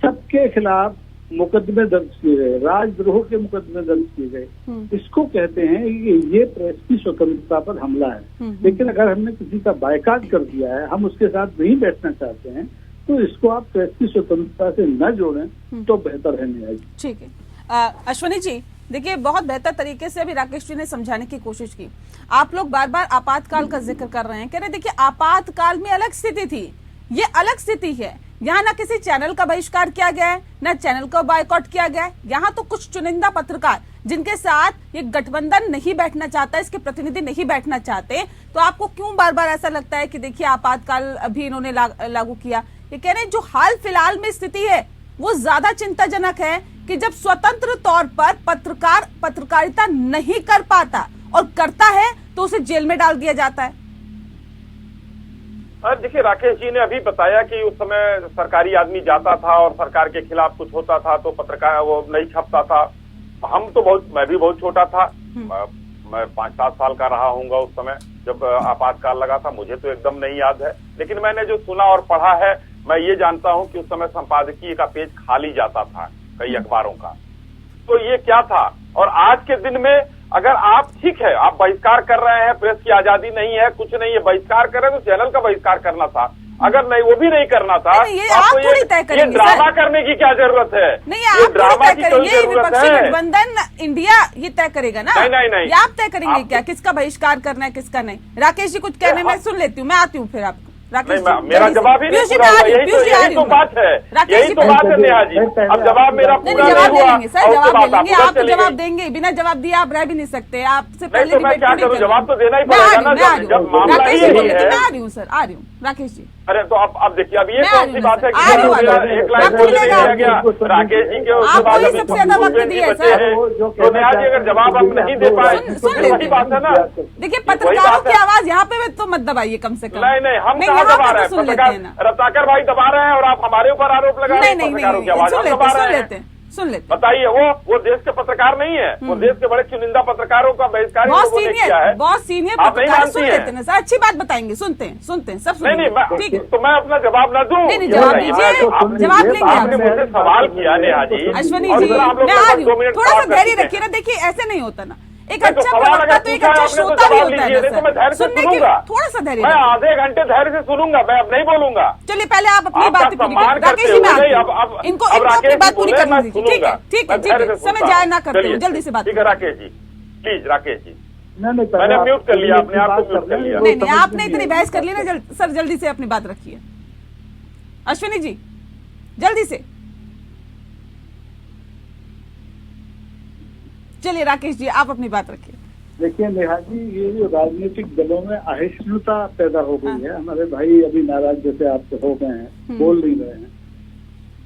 सबके खिलाफ मुकदमे दर्ज किए गए, राजद्रोह के मुकदमे दर्ज किए गए। इसको कहते हैं कि ये प्रेस की स्वतंत्रता पर हमला है। लेकिन अगर हमने किसी का बायकॉट कर दिया है, हम उसके साथ नहीं बैठना चाहते हैं, तो इसको आप प्रेस की स्वतंत्रता से न जोड़ें तो बेहतर है। न्याय ठीक है। अश्वनी जी, देखिए, बहुत बेहतर तरीके से अभी राकेश जी ने समझाने की कोशिश की। आप लोग बार बार आपातकाल का जिक्र कर रहे हैं, कह रहे देखिए आपातकाल में अलग स्थिति थी, ये अलग स्थिति है। यहाँ ना किसी चैनल का बहिष्कार किया गया है, ना चैनल का बायकॉट किया गया है। यहाँ तो कुछ चुनिंदा पत्रकार जिनके साथ ये गठबंधन नहीं बैठना चाहता, इसके प्रतिनिधि नहीं बैठना चाहते, तो आपको क्यों बार बार ऐसा लगता है कि देखिए आपातकाल अभी इन्होंने लागू किया? ये कह रहे हैं जो हाल फिलहाल में स्थिति है वो ज्यादा चिंताजनक है कि जब स्वतंत्र तौर पर पत्रकार पत्रकारिता नहीं कर पाता और करता है तो उसे जेल में डाल दिया जाता है। देखिए, राकेश जी ने अभी बताया कि उस समय सरकारी आदमी जाता था और सरकार के खिलाफ कुछ होता था तो पत्रकार वो नहीं छपता था। हम तो मैं भी बहुत छोटा था, मैं 5-7 साल का रहा हूँगा उस समय जब आपातकाल लगा था, मुझे तो एकदम नहीं याद है। लेकिन मैंने जो सुना और पढ़ा है, मैं ये जानता हूँ कि उस समय संपादकीय का पेज खाली जाता था कई अखबारों का। तो ये क्या था? और आज के दिन में अगर आप, ठीक है, आप बहिष्कार कर रहे हैं, प्रेस की आजादी नहीं है, कुछ नहीं है, बहिष्कार कर रहे हैं तो चैनल का बहिष्कार करना था। अगर नहीं, वो भी नहीं करना था, आपको ये ड्रामा करने की क्या जरूरत है? नहीं, आप ड्रामा की कोई जरूरत है? गठबंधन इंडिया ये तय करेगा ना? नहीं, ये आप तय करेंगे क्या किसका बहिष्कार करना है, किसका नहीं? राकेश जी कुछ कहने में सुन लेती हूँ, मैं आती हूँ फिर आपको। मेरा जवाब ही नहीं पूरा हुआ, यही तो बात है, यही तो बात है नेहा जी। अब जवाब मेरा पूरा नहीं हुआ, सर जवाब दे लेंगे, आप जवाब देंगे, बिना जवाब दिए आप रह भी नहीं सकते। आपसे पहले तो मैं क्या करूँ, जवाब तो देना ही पड़ेगा ना, जब मामला ही यही है। मैं आ रही हूँ सर, आ रही हूँ राकेश जी। अरे तो अब देखिए, अब ये कौन सी बात है कि एक लाइन बोलने नहीं रह गया राकेश जी के, उसके बाद अभी सबसे ज्यादा वक्त दिया है सर। तो नेहा जी अगर जवाब आप नहीं दे पाए तो वही बात है ना। देखिए, पत्रकारों की आवाज यहाँ पे तो मत दबाइए कम से कम। नहीं, हम कहाँ दबा रहे हैं? पत्रकार रत्नाकर भाई दबा रहे हैं और आप हमारे ऊपर आरोप लगा रहे हैं। पत्रकारों की आवाज हम दबा रहे हैं। सुन लेते हैं। बताइए, वो देश के पत्रकार नहीं है, वो देश के बड़े चुनिंदा पत्रकारों का बहिष्कार बहुत किया है। सीनियर आप नहीं पत्रकार, मानती सुन हैं? लेते हैं सर, अच्छी बात बताएंगे, सुनते हैं सब सुनिए। नहीं, ठीक है, तो मैं अपना जवाब ना दूं? नहीं, जवाब दीजिए, जवाब लेंगे आपने आपसे। मुझसे सवाल किया नेहा जी, अश्वनी और जी, जरा आप लोग मैं आ रही 2 हूँ, मिनट थोड़ा सा बात कर धैर्य सकते हैं। रखिए ना। देखिए ऐसे नहीं होता ना, एक नहीं, तो अच्छा सवाल प्रवक्ता अगर तो एक पूछा अच्छा आपने तो श्रोता भी जवाब होता है लीजिए, ना नहीं तो मैं धैर्य सर, से सुनने की सुनूंगा। थोड़ा सा धैर्य मैं रखिए। आधे घंटे धैर्य से सुनूंगा, मैं अब नहीं बोलूंगा। चलिए पहले आप अपनी आपका बात पूरी सम्मान करें। राकेश करते जी, मैं हुए आती नहीं, हूँ। अब इनको राकेश अपनी जी बात पूरी बोले, करने मैं दीजिए। सुनूंगा। ठीक मैं धैर्य है, से समय सुनता जाया हूं। ना करते चलिए, हुए जल्दी से बात ठीक है राकेश जी, प्लीज राकेश जी। नहीं, मैंने म्यूट कर लिया, अपने आप को म्यूट कर लिया। नहीं, आपने इतनी बहस कर ली ना, सर जल्दी से अपनी बात रखिए। अश्विनी जी जल्दी से, चलिए राकेश जी आप अपनी बात रखिए। देखिए नेहा जी, ये जो राजनीतिक दलों में अहिष्णुता पैदा हो गई है, हमारे भाई अभी नाराज जैसे आपसे हो गए हैं, बोल नहीं रहे हैं।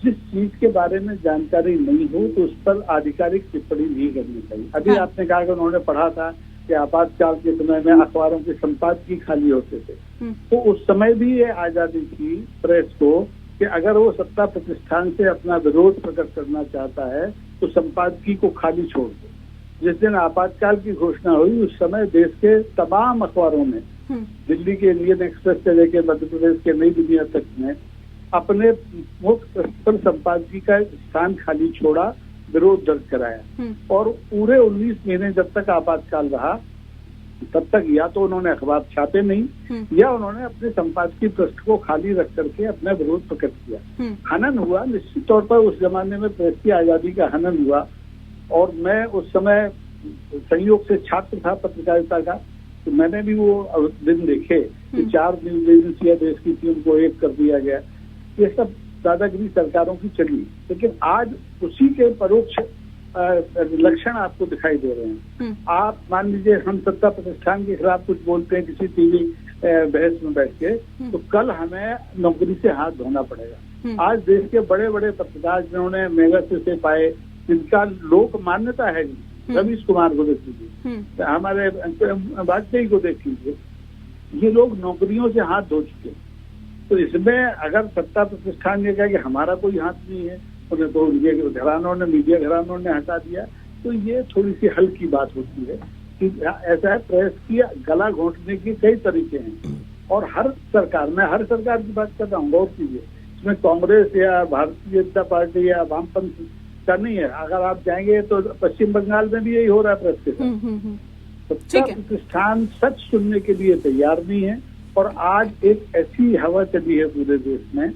जिस चीज के बारे में जानकारी नहीं हो तो उस पर आधिकारिक टिप्पणी नहीं करनी चाहिए। अभी आपने कहा कि उन्होंने पढ़ा था कि आपातकाल के समय में अखबारों के संपादकीय खाली होते थे, तो उस समय भी ये आजादी थी प्रेस को कि अगर वो सत्ता प्रतिष्ठान से अपना विरोध प्रकट करना चाहता है तो संपादकीय को खाली छोड़ दो। जिस दिन आपातकाल की घोषणा हुई उस समय देश के तमाम अखबारों में, दिल्ली के इंडियन एक्सप्रेस से लेकर मध्य प्रदेश के नई दुनिया तक में अपने मुख्य पर संपादकीय का स्थान खाली छोड़ा, विरोध दर्ज कराया। और पूरे 19 महीने जब तक आपातकाल रहा तब तक या तो उन्होंने अखबार छापे नहीं या उन्होंने अपने संपादकीय पृष्ठ को खाली रख करके अपना विरोध प्रकट किया। हनन हुआ, निश्चित तौर पर उस जमाने में प्रेस की आजादी का हनन हुआ। और मैं उस समय संयोग से छात्र था पत्रकारिता का, तो मैंने भी वो दिन देखे कि 4 न्यूज एजेंसियां देश की थी, उनको एक कर दिया गया। ये सब दादागिरी सरकारों की चली, लेकिन आज उसी के परोक्ष लक्षण आपको दिखाई दे रहे हैं। आप मान लीजिए हम सत्ता प्रतिष्ठान के खिलाफ कुछ बोलते हैं किसी टीवी बहस में बैठ के, तो कल हमें नौकरी से हाथ धोना पड़ेगा। आज देश के बड़े बड़े पत्रकार जिन्होंने मेगा से पाए, जिनका लोक मान्यता है, रवीश कुमार को देख लीजिए, हमारे वाजपेयी को देख लीजिए, ये लोग नौकरियों से हाथ धो चुके। तो इसमें अगर सत्ता प्रतिष्ठान ने कहा कि हमारा कोई हाथ नहीं है, उन्हें तो उनके घरानों ने, मीडिया घरानों ने हटा दिया, तो ये थोड़ी सी हल्की बात होती है कि ऐसा है। प्रेस की गला घोंटने के कई तरीके हैं और हर सरकार, मैं हर सरकार की बात कर रहा हूँ, गौर कीजिए, इसमें कांग्रेस या भारतीय जनता पार्टी या वामपंथ का नहीं है। अगर आप जाएंगे तो पश्चिम बंगाल में भी यही हो रहा है प्रेस के साथ। सत्ता प्रतिष्ठान सच सुनने के लिए तैयार नहीं है। और आज एक ऐसी हवा चली है पूरे देश में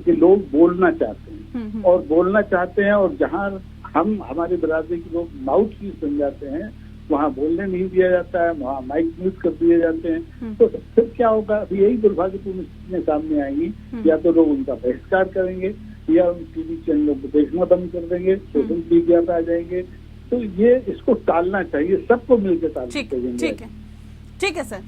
कि लोग बोलना चाहते हैं और बोलना चाहते हैं, और जहां हम हमारी बिरादरी के लोग माउथ पीस बन जाते हैं वहां बोलने नहीं दिया जाता है, वहां माइक म्यूट कर दिए जाते हैं। तो फिर क्या होगा? अभी यही दुर्भाग्यपूर्ण स्थितियां सामने आएंगी, या तो लोग उनका बहिष्कार करेंगे या उन टीवी चैनलों को देखना बंद कर देंगे, सोशल मीडिया पे आ जाएंगे। तो ये इसको टालना चाहिए, सबको मिलकर टालना चाहिए। ठीक है सर।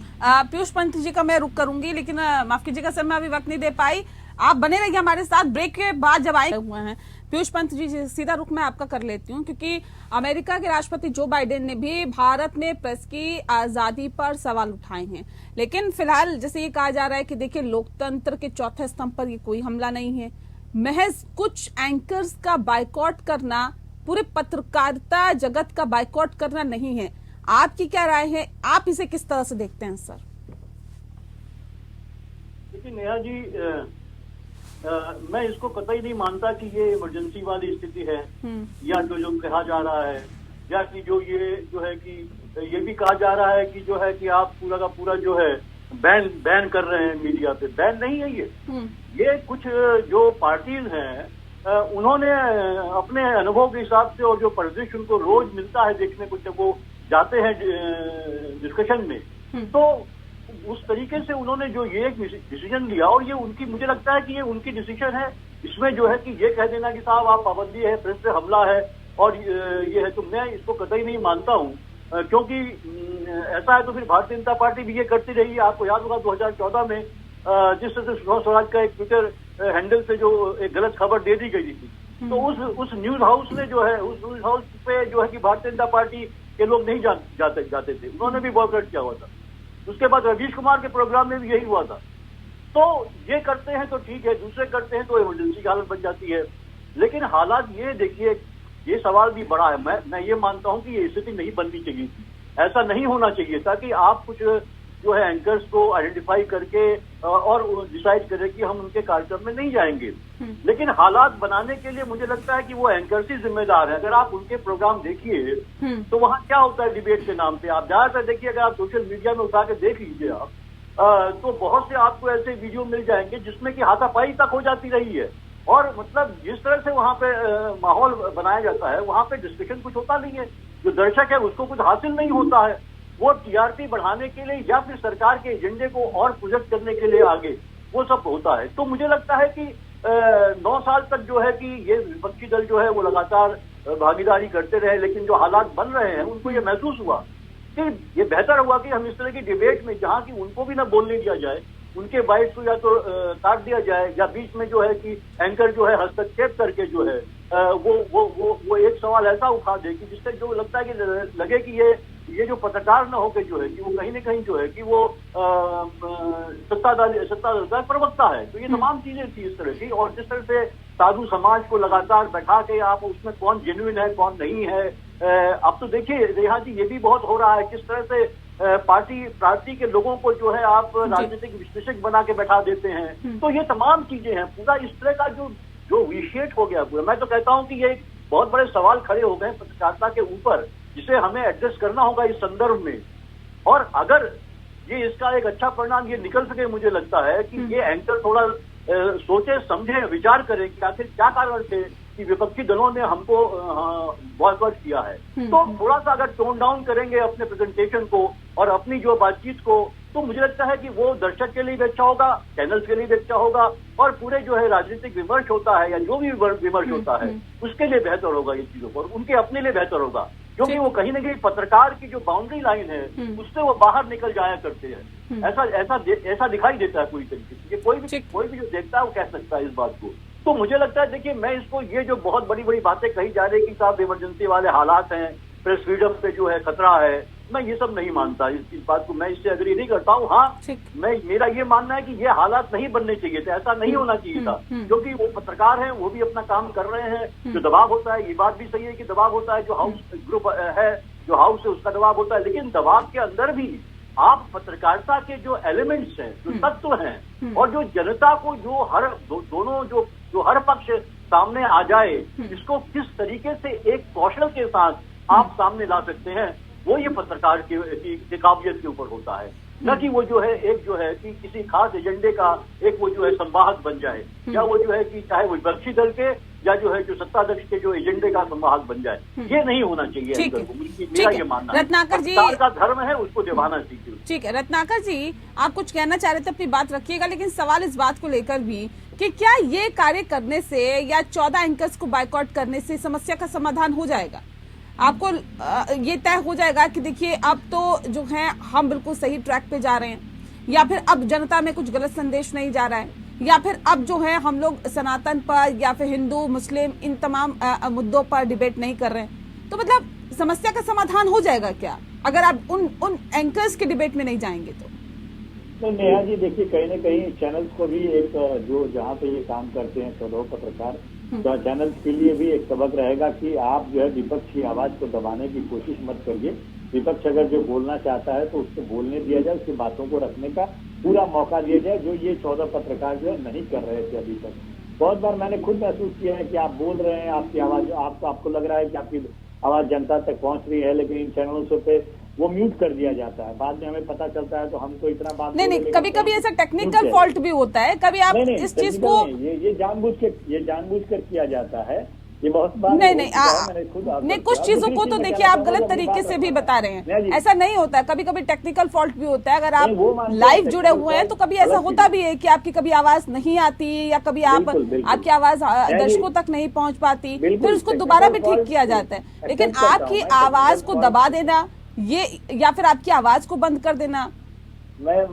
पीयूष पंत जी का मैं रुक करूंगी, लेकिन माफ कीजिएगा सर, मैं अभी वक्त नहीं दे पाई। आप बने रहिए हमारे साथ। ब्रेक के बाद जब आए हुए हैं पीयूष पंत जी, सीधा रुख मैं आपका कर लेती हूँ, क्योंकि अमेरिका के राष्ट्रपति जो बाइडेन ने भी भारत में प्रेस की आजादी पर सवाल उठाए हैं। लेकिन फिलहाल जैसे ये कहा जा रहा है कि देखिए, लोकतंत्र के चौथे स्तंभ पर ये कोई हमला नहीं है, महज कुछ एंकर्स का बाइकॉट करना, पूरे पत्रकारिता जगत का बाइकॉट करना नहीं है। आपकी क्या राय है? आप इसे किस तरह से देखते हैं सर? देखिए नेहा जी, मैं इसको कतई नहीं मानता कि ये इमरजेंसी वाली स्थिति है, या जो कहा जा रहा है, या कि जो है कि ये भी कहा जा रहा है कि जो है कि आप पूरा का पूरा जो है बैन कर रहे हैं मीडिया पे। बैन नहीं है ये कुछ जो पार्टीज हैं उन्होंने अपने अनुभव के हिसाब से, और जो परिदृश्य उनको रोज मिलता है देखने को जब वो जाते हैं डिस्कशन में, तो उस तरीके से उन्होंने जो ये एक डिसीजन लिया, और ये उनकी, मुझे लगता है कि ये उनकी डिसीजन है। इसमें जो है कि ये कह देना कि साहब आप पाबंदी है, प्रेस पे हमला है और ये है, तो मैं इसको कतई नहीं मानता हूँ। क्योंकि ऐसा है तो फिर भारतीय जनता पार्टी भी ये करती रही। आपको याद होगा 2014 में जिस तरह से सुषमा स्वराज का एक ट्विटर हैंडल से जो एक गलत खबर दे दी गई थी, तो उस न्यूज हाउस ने जो है, उस न्यूज हाउस पे जो है कि भारतीय जनता पार्टी के लोग नहीं जाते थे, उन्होंने भी बॉयकॉट किया हुआ था। उसके बाद रवीश कुमार के प्रोग्राम में भी यही हुआ था। तो ये करते हैं तो ठीक है, दूसरे करते हैं तो इमरजेंसी की हालत बन जाती है। लेकिन हालात ये देखिए, ये सवाल भी बड़ा है। मैं ये मानता हूं कि ये स्थिति नहीं बननी चाहिए थी, ऐसा नहीं होना चाहिए था कि आप कुछ जो है एंकर्स को आइडेंटिफाई करके और डिसाइड करें कि हम उनके कार्यक्रम में नहीं जाएंगे। लेकिन हालात बनाने के लिए मुझे लगता है कि वो एंकर्स ही जिम्मेदार है। अगर आप उनके प्रोग्राम देखिए तो वहाँ क्या होता है डिबेट के नाम पे, आप ज्यादातर देखिए, अगर आप सोशल मीडिया में उठा के देख लीजिए आप, तो बहुत से आपको ऐसे वीडियो मिल जाएंगे जिसमें कि हाथापाई तक हो जाती रही है। और मतलब जिस तरह से वहाँ पे माहौल बनाया जाता है, वहाँ पे डिस्कशन कुछ होता नहीं है, जो दर्शक है उसको कुछ हासिल नहीं होता है। वो टीआरपी बढ़ाने के लिए या फिर सरकार के एजेंडे को और प्रोजेक्ट करने के लिए आगे वो सब होता है। तो मुझे लगता है कि 9 साल तक जो है कि ये विपक्षी दल जो है वो लगातार भागीदारी करते रहे, लेकिन जो हालात बन रहे हैं उनको ये महसूस हुआ कि ये बेहतर हुआ कि हम इस तरह की डिबेट में, जहाँ की उनको भी ना बोलने दिया जाए, उनके बाइट को या तो काट दिया जाए, या बीच में जो है कि एंकर जो है हस्तक्षेप करके जो है वो एक सवाल ऐसा उठा दे कि जिससे जो लगता है कि लगे कि ये जो पत्रकार न होकर जो है कि वो कहीं न कहीं जो है कि वो सत्ता दल का प्रवक्ता है। तो ये तमाम चीजें थी इस तरह की, और जिस तरह से साधु समाज को लगातार बैठा के आप उसमें कौन जेन्युइन है कौन नहीं है। अब तो देखिए रेहा जी, ये भी बहुत हो रहा है, किस तरह से पार्टी के लोगों को जो है आप राजनीतिक विश्लेषक बना के बैठा देते हैं। तो ये तमाम चीजें हैं, पूरा इस तरह का जो विशेष हो गया पूरा। मैं तो कहता हूं कि ये बहुत बड़े सवाल खड़े हो गए पत्रकारिता के ऊपर, जिसे हमें एड्रेस करना होगा इस संदर्भ में। और अगर ये इसका एक अच्छा परिणाम ये निकल सके, मुझे लगता है कि ये एंकर थोड़ा सोचे समझे विचार करें कि आखिर क्या कारण थे कि विपक्षी दलों ने हमको बॉयकॉट किया है। तो थोड़ा सा अगर टोन डाउन करेंगे अपने प्रेजेंटेशन को और अपनी जो बातचीत को, तो मुझे लगता है कि वो दर्शक के लिए भी अच्छा होगा, चैनल्स के लिए भी अच्छा होगा, और पूरे जो है राजनीतिक विमर्श होता है या जो भी विमर्श होता है उसके लिए बेहतर होगा ये चीजों पर, उनके अपने लिए बेहतर होगा, क्योंकि वो कहीं ना कहीं पत्रकार की जो बाउंड्री लाइन है उससे वो बाहर निकल जाया करते हैं। ऐसा दिखाई देता है पूरी तरीके से। कोई भी जो देखता है वो कह सकता है इस बात को। तो मुझे लगता है देखिए, मैं इसको ये जो बहुत बड़ी बड़ी बातें कही जा रही है कि साहब इमरजेंसी वाले हालात हैं, प्रेस फ्रीडम पे जो है खतरा है, मैं ये सब नहीं मानता। इस बात को मैं इससे अग्री नहीं करता हूँ। हाँ, मेरा ये मानना है कि ये हालात नहीं बनने चाहिए थे, ऐसा नहीं होना चाहिए था, क्योंकि वो पत्रकार हैं, वो भी अपना काम कर रहे हैं। जो दबाव होता है, ये बात भी सही है कि दबाव होता है, जो हाउस ग्रुप है, जो हाउस है उसका दबाव होता है, लेकिन दबाव के अंदर भी आप पत्रकारिता के जो एलिमेंट्स हैं, जो तत्व हैं, और जो जनता को जो हर दोनों जो हर पक्ष सामने आ जाए, इसको किस तरीके से एक कौशल के साथ आप सामने ला सकते हैं, वो ये पत्रकार की काबिलियत के ऊपर होता है। न कि वो जो है एक जो है कि किसी खास एजेंडे का एक वो जो है संवाहक बन जाए, या वो जो है कि चाहे वो विपक्षी दल के या जो है जो सत्ताध्यक्ष के जो एजेंडे का संवाहक बन जाए। ये नहीं होना चाहिए। मेरा ये मानना है, रत्नाकर जी का धर्म है, उसको निभाना चाहिए। ठीक है रत्नाकर जी, आप कुछ कहना चाह रहे थे, अपनी बात रखिएगा, लेकिन सवाल इस बात को लेकर भी कि क्या ये कार्य करने से या 14 एंकर्स को बायकॉट करने से समस्या का समाधान हो जाएगा? आपको ये तय हो जाएगा कि देखिए अब तो जो है हम बिल्कुल सही ट्रैक पे जा रहे हैं, या फिर अब जनता में कुछ गलत संदेश नहीं जा रहा है, या फिर अब जो है हम लोग सनातन पर या फिर हिंदू मुस्लिम इन तमाम मुद्दों पर डिबेट नहीं कर रहे हैं? तो मतलब समस्या का समाधान हो जाएगा क्या अगर आप उन एंकर्स के डिबेट में नहीं जाएंगे? तो नेहा जी देखिए, कहीं ना कहीं चैनल्स को भी एक जो जहाँ पे ये काम करते हैं 14 पत्रकार, तो चैनल्स के लिए भी एक सबक रहेगा कि आप जो है विपक्ष की आवाज को दबाने की कोशिश मत करिए। विपक्ष अगर जो बोलना चाहता है तो उसको बोलने दिया जाए, उसकी बातों को रखने का पूरा मौका दिया जाए, जो ये 14 पत्रकार जो है नहीं कर रहे थे अभी तक। बहुत बार मैंने खुद महसूस किया है कि आप बोल रहे हैं, आपकी आवाज आपको लग रहा है कि आपकी आवाज जनता तक पहुंच रही है, लेकिन इन चैनलों पे वो म्यूट कर दिया जाता है। बाद में हमें पता चलता है तो हम तो इतना बात नहीं, कभी कभी ऐसा टेक्निकल फॉल्ट भी होता है, कभी आप इस चीज को ये जानबूझकर किया जाता है। ये बहुत बार नहीं कुछ चीजों को तो देखिए आप गलत तरीके से भी बता रहे हैं, ऐसा नहीं होता है। कभी कभी टेक्निकल फॉल्ट भी होता है। अगर आप लाइव जुड़े हुए हैं तो कभी ऐसा होता भी है कि आपकी कभी आवाज नहीं आती, या कभी आपकी आवाज दर्शकों तक नहीं पहुंच पाती, फिर उसको दोबारा भी ठीक किया जाता है। लेकिन आपकी आवाज को दबा देना ये, या फिर आपकी आवाज को बंद कर देना,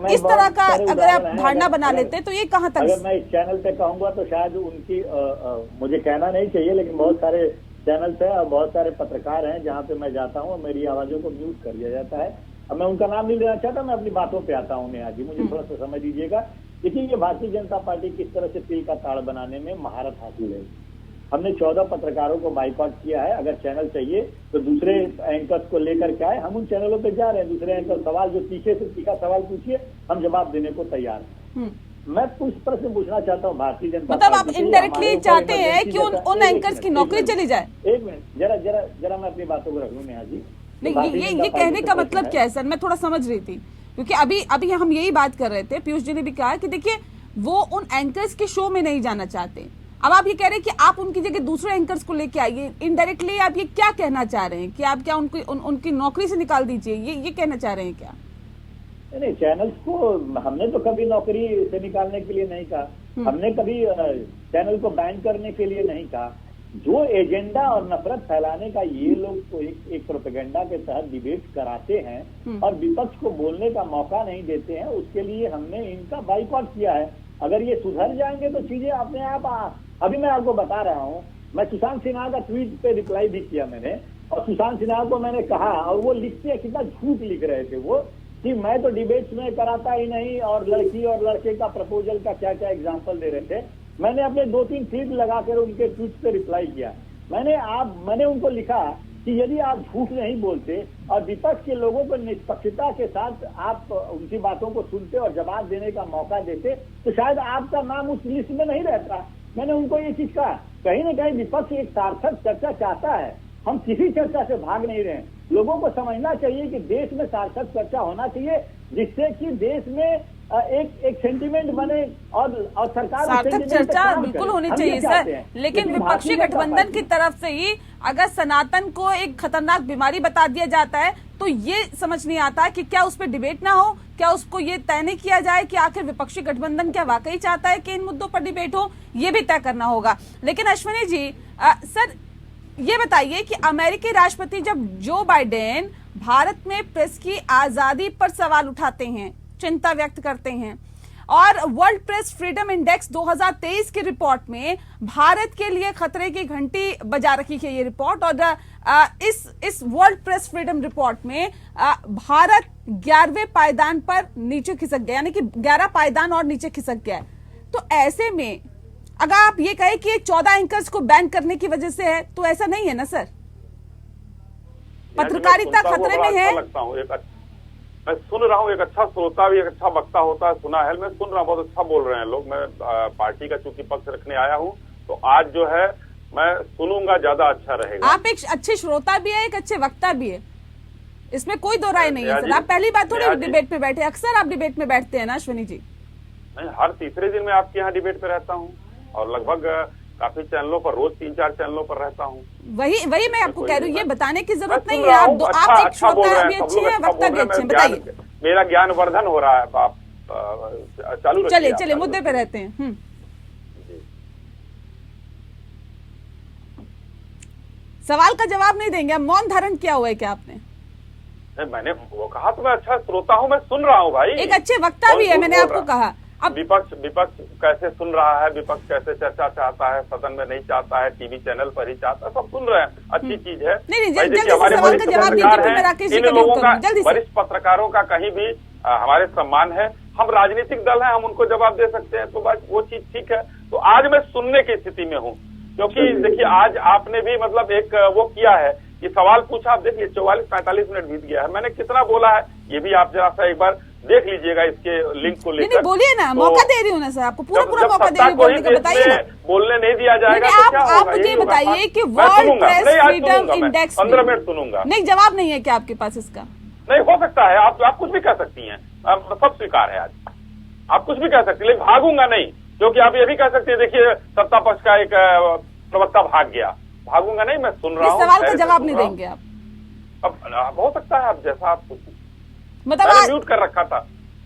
इस तरह का अगर आप धारणा बना लेते हैं तो ये कहाँ तक? अगर मैं इस चैनल पे कहूंगा तो शायद उनकी मुझे कहना नहीं चाहिए, लेकिन बहुत सारे चैनल्स हैं और बहुत सारे पत्रकार हैं जहाँ पे मैं जाता हूँ और मेरी आवाजों को म्यूट कर दिया जाता है। अब मैं उनका नाम नहीं लेना चाहता, मैं अपनी बातों पे आता हूँ। नेहा जी मुझे थोड़ा सा समझ दीजिएगा। देखिए, ये भारतीय जनता पार्टी किस तरह से तिल का ताड़ बनाने में महारत हासिल है। हमने 14 पत्रकारों को बाइकआउट किया है। अगर चैनल चाहिए तो दूसरे एंकर्स को लेकर के आए, हम उन चैनलों पे जा रहे हैं। दूसरे एंकर सवाल जो तीखे से तीखा सवाल पूछिए, हम जवाब देने को तैयार हैं। मैं कुछ प्रश्न पूछना चाहता हूँ भारतीय जनता मतलब आप पार्टी से, इनडायरेक्टली हमारे चाहते ऊपर हैं कि उन एंकर्स की नौकरी चली जाए? एक मिनट, जरा मैं अपनी बातों को रख लूं नेहा जी। नहीं, ये कहने का मतलब क्या है सर? मैं थोड़ा समझ रही थी, क्योंकि अभी हम यही बात कर रहे थे। पीयूष जी ने भी कहा कि देखिए वो उन एंकर्स के शो में नहीं जाना चाहते। अब आप ये कह रहे हैं कि आप उनकी जगह दूसरे एंकर्स को लेके आइए। इनडायरेक्टली आप ये क्या कहना चाह रहे हैं कि आप क्या उनकी नौकरी से निकाल दीजिए, ये कहना चाह रहे हैं क्या? नहीं, चैनल्स को हमने तो कभी नौकरी से निकालने के लिए नहीं कहा। हमने कभी चैनल को बैन करने के लिए नहीं कहा। जो एजेंडा और नफरत फैलाने का ये लोग तो एक प्रोपेगेंडा के तहत डिबेट कराते हैं और विपक्ष को बोलने का मौका नहीं देते हैं, उसके लिए हमने इनका बाइकआउट किया है। अगर ये सुधर जाएंगे तो चीजें अपने आप अभी मैं आपको बता रहा हूँ, मैं सुशांत सिन्हा का ट्वीट पे रिप्लाई भी किया मैंने, और सुशांत सिन्हा को मैंने कहा, और वो लिखते कितना झूठ लिख रहे थे वो, कि मैं तो डिबेट्स में कराता ही नहीं, और लड़की और लड़के का प्रपोजल का क्या क्या एग्जाम्पल दे रहे थे। मैंने अपने 2-3 ट्वीट लगाकर उनके ट्वीट पे रिप्लाई किया। मैंने उनको लिखा कि यदि आप झूठ नहीं बोलते और विपक्ष के लोगों को निष्पक्षता के साथ आप उनकी बातों को सुनते और जवाब देने का मौका देते, तो शायद आपका नाम उस लिस्ट में नहीं रहता। मैंने उनको ये चीज कहा। कहीं न कहीं विपक्ष एक सार्थक चर्चा चाहता है, हम किसी चर्चा से भाग नहीं रहे हैं। लोगों को समझना चाहिए कि देश में सार्थक चर्चा होना चाहिए, जिससे कि देश में एक सेंटिमेंट बने और सरकार सार्थक चर्चा बिल्कुल होनी चाहिए सर, लेकिन विपक्षी गठबंधन की तरफ से ही अगर सनातन को एक खतरनाक बीमारी बता दिया जाता है तो ये समझ नहीं आता कि क्या उस पर डिबेट ना हो, क्या उसको ये तय नहीं किया जाए कि आखिर विपक्षी गठबंधन क्या वाकई चाहता है कि इन मुद्दों पर डिबेट हो, ये भी तय करना होगा। लेकिन अश्विनी जी सर ये बताइए कि अमेरिकी राष्ट्रपति जब जो बाइडेन भारत में प्रेस की आजादी पर सवाल उठाते हैं, चिंता व्यक्त करते हैं, और वर्ल्ड प्रेस फ्रीडम इंडेक्स 2023 की रिपोर्ट में भारत के लिए खतरे की घंटी बजा रखी है ये रिपोर्ट, और इस वर्ल्ड प्रेस फ्रीडम रिपोर्ट में भारत 11वें पायदान पर नीचे खिसक गया, यानी कि 11 पायदान और नीचे खिसक गया है। तो ऐसे में अगर आप ये कहें कि 14 एंकर्स को बैन करने की वजह से है, तो ऐसा नहीं है ना सर? पत्रकारिता खतरे में है। मैं सुन रहा हूँ, एक अच्छा श्रोता भी एक अच्छा वक्ता होता है, सुना है, मैं सुन रहा हूँ, बहुत अच्छा बोल रहे हैं लोग। मैं पार्टी का चूंकि पक्ष रखने आया हूँ, तो आज जो है मैं सुनूंगा, ज्यादा अच्छा रहेगा। आप एक अच्छे श्रोता भी है, एक अच्छे वक्ता भी है, इसमें कोई दो राय नहीं है सर। आप पहली बात थोड़ी डिबेट में बैठे, अक्सर आप डिबेट में बैठते हैं ना अश्विनी जी? नहीं, हर तीसरे दिन मैं आपके यहाँ डिबेट पे रहता हूँ और लगभग काफी चैनलों पर, रोज 3-4 चैनलों पर रहता हूँ। वही मैं आपको कह रही हूँ, ये बताने की जरूरत नहीं है। आप एक श्रोता भी अच्छे हैं, वक्ता भी अच्छे हैं, बताइए। मेरा ज्ञानवर्धन हो रहा है, आप चालू रखिए। चलिए मुद्दे पे रहते हैं। सवाल का जवाब नहीं देंगे, मौन धारण किया हुआ है क्या आपने? मैंने वो कहा तो मैं अच्छा श्रोता हूँ, मैं सुन रहा हूँ भाई। एक अच्छे वक्ता भी है, मैंने आपको कहा। अब विपक्ष कैसे सुन रहा है, विपक्ष कैसे चर्चा चाहता है, सदन में नहीं चाहता है, टीवी चैनल पर ही चाहता है, सब सुन रहे हैं, अच्छी चीज है। इन लोगों का, वरिष्ठ पत्रकारों का कहीं भी हमारे सम्मान है। हम राजनीतिक दल हैं, हम उनको जवाब दे सकते हैं, तो बस वो चीज ठीक है। तो आज मैं सुनने की स्थिति में हूँ, क्योंकि देखिए आज आपने भी मतलब एक वो किया है कि सवाल पूछा। आप देखिए 44-45 मिनट बीत गया है, मैंने कितना बोला है ये भी आप जरा सा एक बार देख लीजिएगा, इसके लिंक को लेकर। नहीं बोलिए ना, मौका दे रही हूँ ना सर, आपको पूरा मौका दे रही हूँ बोलने का, बताइए ना। बोलने नहीं दिया जाएगा तो क्या होगा? आप मुझे बताइए कि world press freedom index 15 minute सुनूंगा। नहीं, जवाब नहीं है क्या आपके पास इसका? नहीं, हो सकता है, आप कुछ भी कह सकती हैं, सब स्वीकार है। आज आप कुछ भी कह सकती है, लेकिन भागूंगा नहीं, क्योंकि आप ये भी कह सकते हैं देखिए सत्ता पक्ष का एक प्रवक्ता भाग गया, भागूंगा नहीं, मैं सुन रहा हूँ। सवाल का जवाब नहीं देंगे आप? अब हो सकता है, आप जैसा आप मतलब मैंने म्यूट कर रखा था,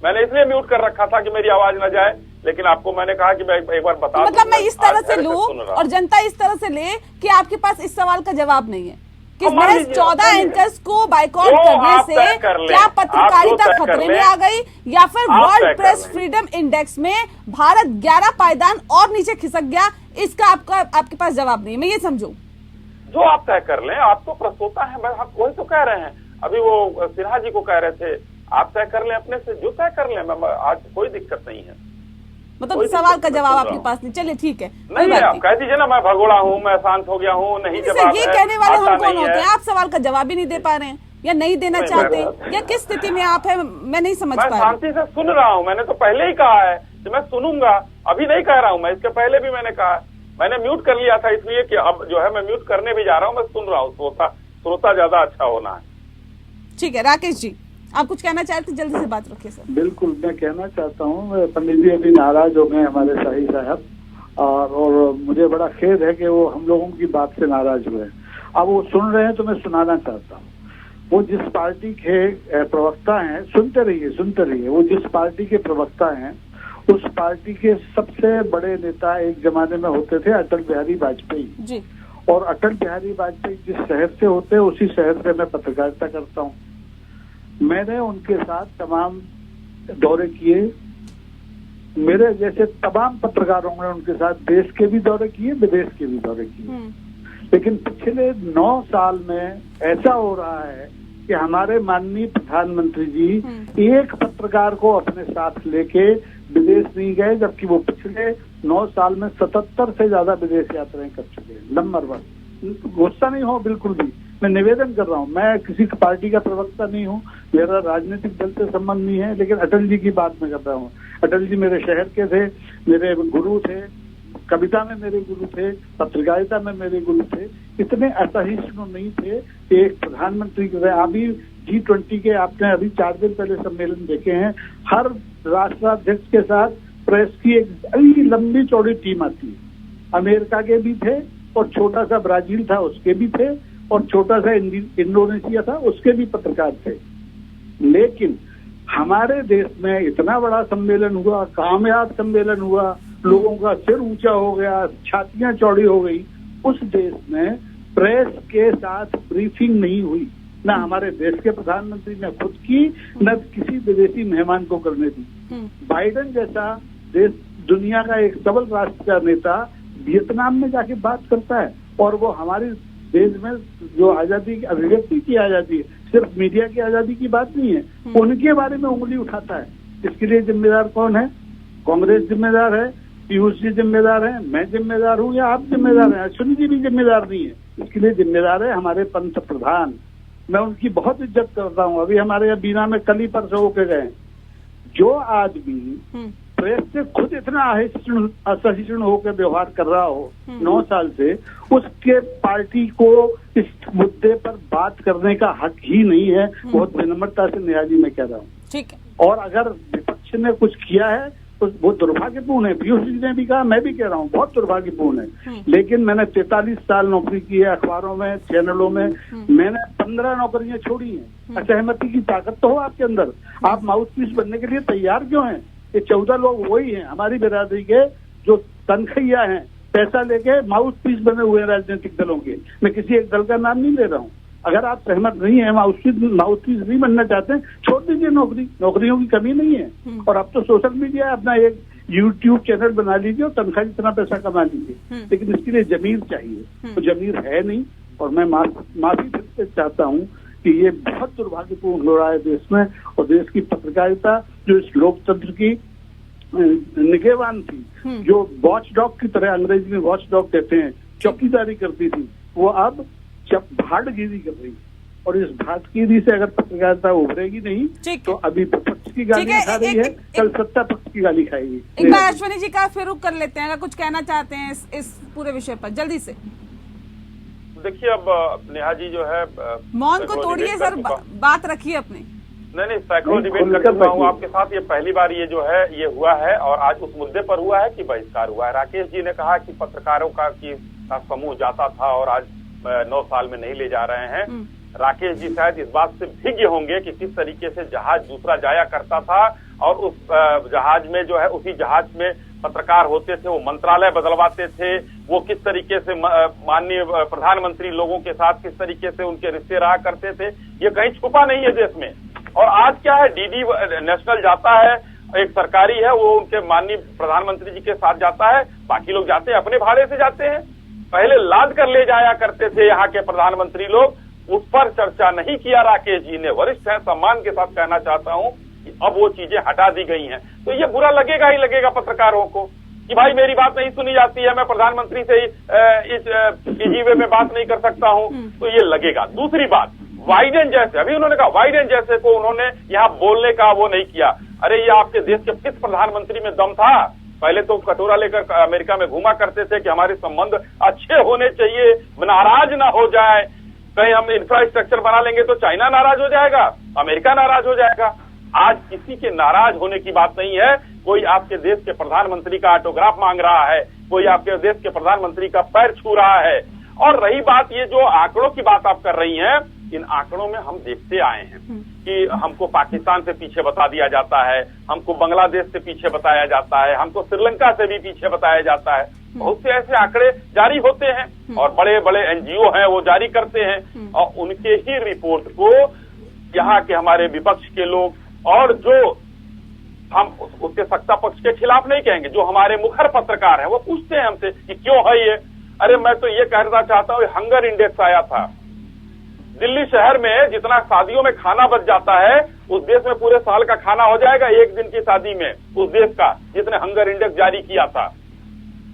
मैंने इसलिए म्यूट कर रखा था कि मेरी आवाज न जाए, लेकिन आपको मैंने कहा कि मैं एक बार बता दूं। मतलब मैं इस तरह से लूं और जनता इस तरह से ले कि आपके पास इस सवाल का जवाब नहीं है कि महज 14 एंकर्स को बाइकआउट करने से क्या पत्रकारिता खतरे में आ गई, या फिर वर्ल्ड प्रेस फ्रीडम इंडेक्स में भारत 11 पायदान और नीचे खिसक गया, इसका आपके पास जवाब नहीं है, मैं ये समझूं? जो आप तय कर लें, आप तो प्रस्तोता है, वही तो कह रहे हैं। अभी वो सिन्हा जी को कह रहे थे, आप तय कर लें अपने से, जो तय कर लें, आज कोई दिक्कत नहीं है। मतलब कोई सवाल का दिक्कत जवाब नहीं, आपके पास नहीं। चलिए ठीक है, कोई नहीं बात है, आप नहीं। कह दीजिए ना मैं भगोड़ा हूँ, मैं शांत हो गया हूँ, नहीं जैसे जवाब ये है, कहने वाले आता हम कौन नहीं होते है। हैं? आप सवाल का जवाब ही नहीं दे पा रहे हैं या नहीं देना नहीं, चाहते, मैं- या किस स्थिति में आप है, मैं नहीं समझ मैं पा रही। शांति से सुन रहा हूँ, मैंने तो पहले ही कहा है कि मैं सुनूंगा, अभी नहीं कह रहा हूँ मैं, इसके पहले भी मैंने कहा, मैंने म्यूट कर लिया था इसलिए कि अब जो है मैं म्यूट करने भी जा रहा हूँ, मैं सुन रहा हूँ, श्रोता ज्यादा अच्छा होना है। ठीक है, राकेश जी आप कुछ कहना चाहते, जल्दी से बात रखिए सर। बिल्कुल, मैं कहना चाहता हूँ, पंडित जी अभी नाराज हो गए हमारे शाही साहब, और मुझे बड़ा खेद है कि वो हम लोगों की बात से नाराज हुए। अब वो सुन रहे हैं तो मैं सुनाना चाहता हूँ। वो जिस पार्टी के प्रवक्ता हैं, सुनते रहिए, वो जिस पार्टी के प्रवक्ता हैं, उस पार्टी के सबसे बड़े नेता एक जमाने में होते थे अटल बिहारी वाजपेयी जी। और अटल बिहारी वाजपेयी जिस शहर से होते हैं उसी शहर से मैं पत्रकारिता करता हूँ। मैंने उनके साथ तमाम दौरे किए, मेरे जैसे तमाम पत्रकारों ने उनके साथ देश के भी दौरे किए, विदेश के भी दौरे किए। लेकिन पिछले 9 साल में ऐसा हो रहा है कि हमारे माननीय प्रधानमंत्री जी एक पत्रकार को अपने साथ लेके विदेश नहीं गए, जबकि वो पिछले 9 साल में 77 से ज्यादा विदेश यात्राएं कर चुके हैं। नंबर 1, गुस्सा नहीं हो बिल्कुल भी, मैं निवेदन कर रहा हूँ, मैं किसी पार्टी का प्रवक्ता नहीं हूँ, मेरा राजनीतिक दल से संबंध नहीं है, लेकिन अटल जी की बात मैं कर रहा हूँ। अटल जी मेरे शहर के थे, मेरे गुरु थे, कविता में मेरे गुरु थे, पत्रकारिता में मेरे गुरु थे। इतने असहिष्णु नहीं थे कि एक प्रधानमंत्री के, अभी G20 के आपने अभी 4 दिन पहले सम्मेलन देखे हैं, हर राष्ट्राध्यक्ष के साथ प्रेस की एक बड़ी लंबी चौड़ी टीम आती है। अमेरिका के भी थे और छोटा सा ब्राजील था उसके भी थे, और छोटा सा इंडोनेशिया था उसके भी पत्रकार थे। लेकिन हमारे देश में इतना बड़ा सम्मेलन हुआ, कामयाब सम्मेलन हुआ, लोगों का सिर ऊंचा हो गया, छातियां चौड़ी हो गई, उस देश में प्रेस के साथ ब्रीफिंग नहीं हुई, न हमारे देश के प्रधानमंत्री ने खुद की, न किसी विदेशी मेहमान को करने दी। बाइडेन जैसा देश, दुनिया का एक सबल राष्ट्र का नेता वियतनाम में जाके बात करता है, और वो हमारे देश में जो आजादी की, अभिव्यक्ति की आजादी है, सिर्फ मीडिया की आजादी की बात नहीं है, उनके बारे में उंगली उठाता है। इसके लिए जिम्मेदार कौन है? कांग्रेस जिम्मेदार है, पीयूष जी जिम्मेदार है, मैं जिम्मेदार हूँ, या आप जिम्मेदार हैं? अश्विनी जी भी जिम्मेदार नहीं है, इसके लिए जिम्मेदार है हमारे पंत प्रधान। मैं उनकी बहुत इज्जत करता हूँ, अभी हमारे यहाँ बीना में कल ही परसों होके गए। जो आदमी प्रेस से खुद इतना असहिष्णु होकर व्यवहार कर रहा हो 9 साल से, उसके पार्टी को इस मुद्दे पर बात करने का हक ही नहीं है। बहुत विनम्रता से न्यायाजी मैं कह रहा हूँ। ठीक है। और अगर विपक्ष ने कुछ किया है तो वो दुर्भाग्यपूर्ण है। पीयूष जी ने भी कहा, मैं भी कह रहा हूँ, बहुत दुर्भाग्यपूर्ण है। लेकिन मैंने 43 साल नौकरी की है, अखबारों में, चैनलों में, मैंने 15 नौकरियां छोड़ी हैं। असहमति की ताकत तो हो आपके अंदर, आप माउथ पीस बनने के लिए तैयार क्यों हैं? ये 14 लोग वही हैं हमारी बिरादरी के जो तनख्वाहिया हैं, पैसा लेके माउथ पीस बने हुए हैं राजनीतिक दलों के। मैं किसी एक दल का नाम नहीं ले रहा हूँ। अगर आप सहमत नहीं है, माउथ पीस नहीं बनना चाहते हैं, छोड़ दीजिए नौकरी, नौकरियों की कमी नहीं है। और अब तो सोशल मीडिया, अपना एक यूट्यूब चैनल बना लीजिए और तनख्वाह जितना पैसा कमा लीजिए, लेकिन इसके लिए जमीर चाहिए, तो जमीर है नहीं। और मैं माफी फिर से चाहता हूँ कि ये बहुत दुर्भाग्यपूर्ण हो रहा है देश में, और देश की पत्रकारिता जो इस लोकतंत्र की निगहबान थी, जो वॉच डॉग की तरह, अंग्रेजी में वॉच डॉग कहते हैं, चौकीदारी करती थी, वो अब भाटगिरी कर रही है। और इस भाटगिरी से अगर पत्रकारिता उभरेगी नहीं तो अभी विपक्ष की गालियां खा रही है, कल सत्ता पक्ष की गाली खाएगी। एक बार अश्विनी जी का फिर रुख कर लेते हैं, अगर कुछ कहना चाहते हैं इस पूरे विषय पर जल्दी से। देखिए, अब नेहा जी जो है, मौन को तोड़िए सर, बात रखिए अपने। नहीं, सैकड़ों डिबेट कर चुका हूँ आपके साथ, ये पहली बार ये जो है ये हुआ है, और आज उस मुद्दे पर हुआ है कि बहिष्कार हुआ है। राकेश जी ने कहा कि पत्रकारों का समूह जाता था और आज 9 साल में नहीं ले जा रहे हैं। राकेश जी शायद इस बात से भिज्ञ होंगे कि किस तरीके से जहाज दूसरा जाया करता था, और उस जहाज में जो है, उसी जहाज में पत्रकार होते थे, वो मंत्रालय बदलवाते थे, वो किस तरीके से माननीय प्रधानमंत्री लोगों के साथ किस तरीके से उनके रिश्ते रहा करते थे, ये कहीं छुपा नहीं है देश में। और आज क्या है, डीडी नेशनल जाता है, एक सरकारी है, वो उनके माननीय प्रधानमंत्री जी के साथ जाता है, बाकी लोग जाते हैं अपने भाड़े से जाते हैं। पहले लाद कर ले जाया करते थे यहाँ के प्रधानमंत्री लोग, उस पर चर्चा नहीं किया राकेश जी ने। वरिष्ठ है, सम्मान के साथ कहना चाहता हूँ अब वो चीजें हटा दी गई हैं, तो ये बुरा लगेगा ही लगेगा पत्रकारों को कि भाई मेरी बात नहीं सुनी जाती है, मैं प्रधानमंत्री से इस इजी वे में बात नहीं कर सकता हूं, तो ये लगेगा। दूसरी बात, वाइडेन जैसे, अभी उन्होंने कहा वाइडेन जैसे को उन्होंने यहाँ बोलने का वो नहीं किया। अरे ये आपके देश के किस प्रधानमंत्री में दम था? पहले तो कटोरा लेकर अमेरिका में घूमा करते थे कि हमारे संबंध अच्छे होने चाहिए, नाराज ना हो जाए, कहीं हम इंफ्रास्ट्रक्चर बना लेंगे तो चाइना नाराज हो जाएगा, अमेरिका नाराज हो जाएगा। आज किसी के नाराज होने की बात नहीं है। कोई आपके देश के प्रधानमंत्री का ऑटोग्राफ मांग रहा है, कोई आपके देश के प्रधानमंत्री का पैर छू रहा है। और रही बात ये जो आंकड़ों की बात आप कर रही हैं, इन आंकड़ों में हम देखते आए हैं कि हमको पाकिस्तान से पीछे बता दिया जाता है, हमको बांग्लादेश से पीछे बताया जाता है, हमको श्रीलंका से भी पीछे बताया जाता है। बहुत से ऐसे आंकड़े जारी होते हैं और बड़े बड़े एनजीओ हैं वो जारी करते हैं, और उनके ही रिपोर्ट को यहाँ के हमारे विपक्ष के लोग, और जो हम उसके सत्ता पक्ष के खिलाफ नहीं कहेंगे, जो हमारे मुखर पत्रकार हैं वो पूछते हैं हमसे कि क्यों है ये। अरे मैं तो ये कहना चाहता हूँ, हंगर इंडेक्स आया था दिल्ली शहर में, जितना शादियों में खाना बच जाता है उस देश में पूरे साल का खाना हो जाएगा एक दिन की शादी में, उस देश का जिसने हंगर इंडेक्स जारी किया था।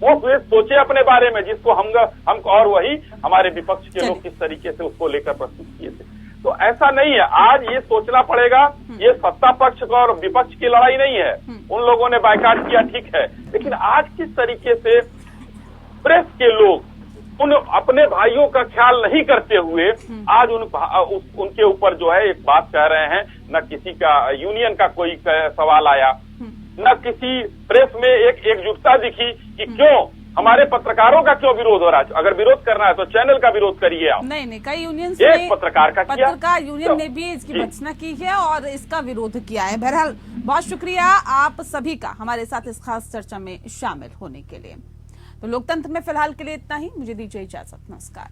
वो सोचे अपने बारे में जिसको हम और वही हमारे विपक्ष के लोग किस तरीके से उसको लेकर प्रस्तुत किए थे। तो ऐसा नहीं है, आज ये सोचना पड़ेगा, ये सत्ता पक्ष और विपक्ष की लड़ाई नहीं है। उन लोगों ने बायकॉट किया ठीक है, लेकिन आज किस तरीके से प्रेस के लोग उन अपने भाइयों का ख्याल नहीं करते हुए आज उनके ऊपर जो है एक बात कह रहे हैं, न किसी का यूनियन का कोई सवाल आया, न किसी प्रेस में एक एकजुटता दिखी कि क्यों हमारे पत्रकारों का क्यों विरोध हो रहा है। अगर विरोध करना है तो चैनल का विरोध करिए आप। नहीं, कई यूनियन एक पत्रकार का किया, पत्रकार यूनियन ने भी इसकी भर्त्सना की है और इसका विरोध किया है। बहरहाल बहुत शुक्रिया आप सभी का हमारे साथ इस खास चर्चा में शामिल होने के लिए। तो लोकतंत्र में फिलहाल के लिए इतना ही, मुझे दीजिए इजाजत, नमस्कार।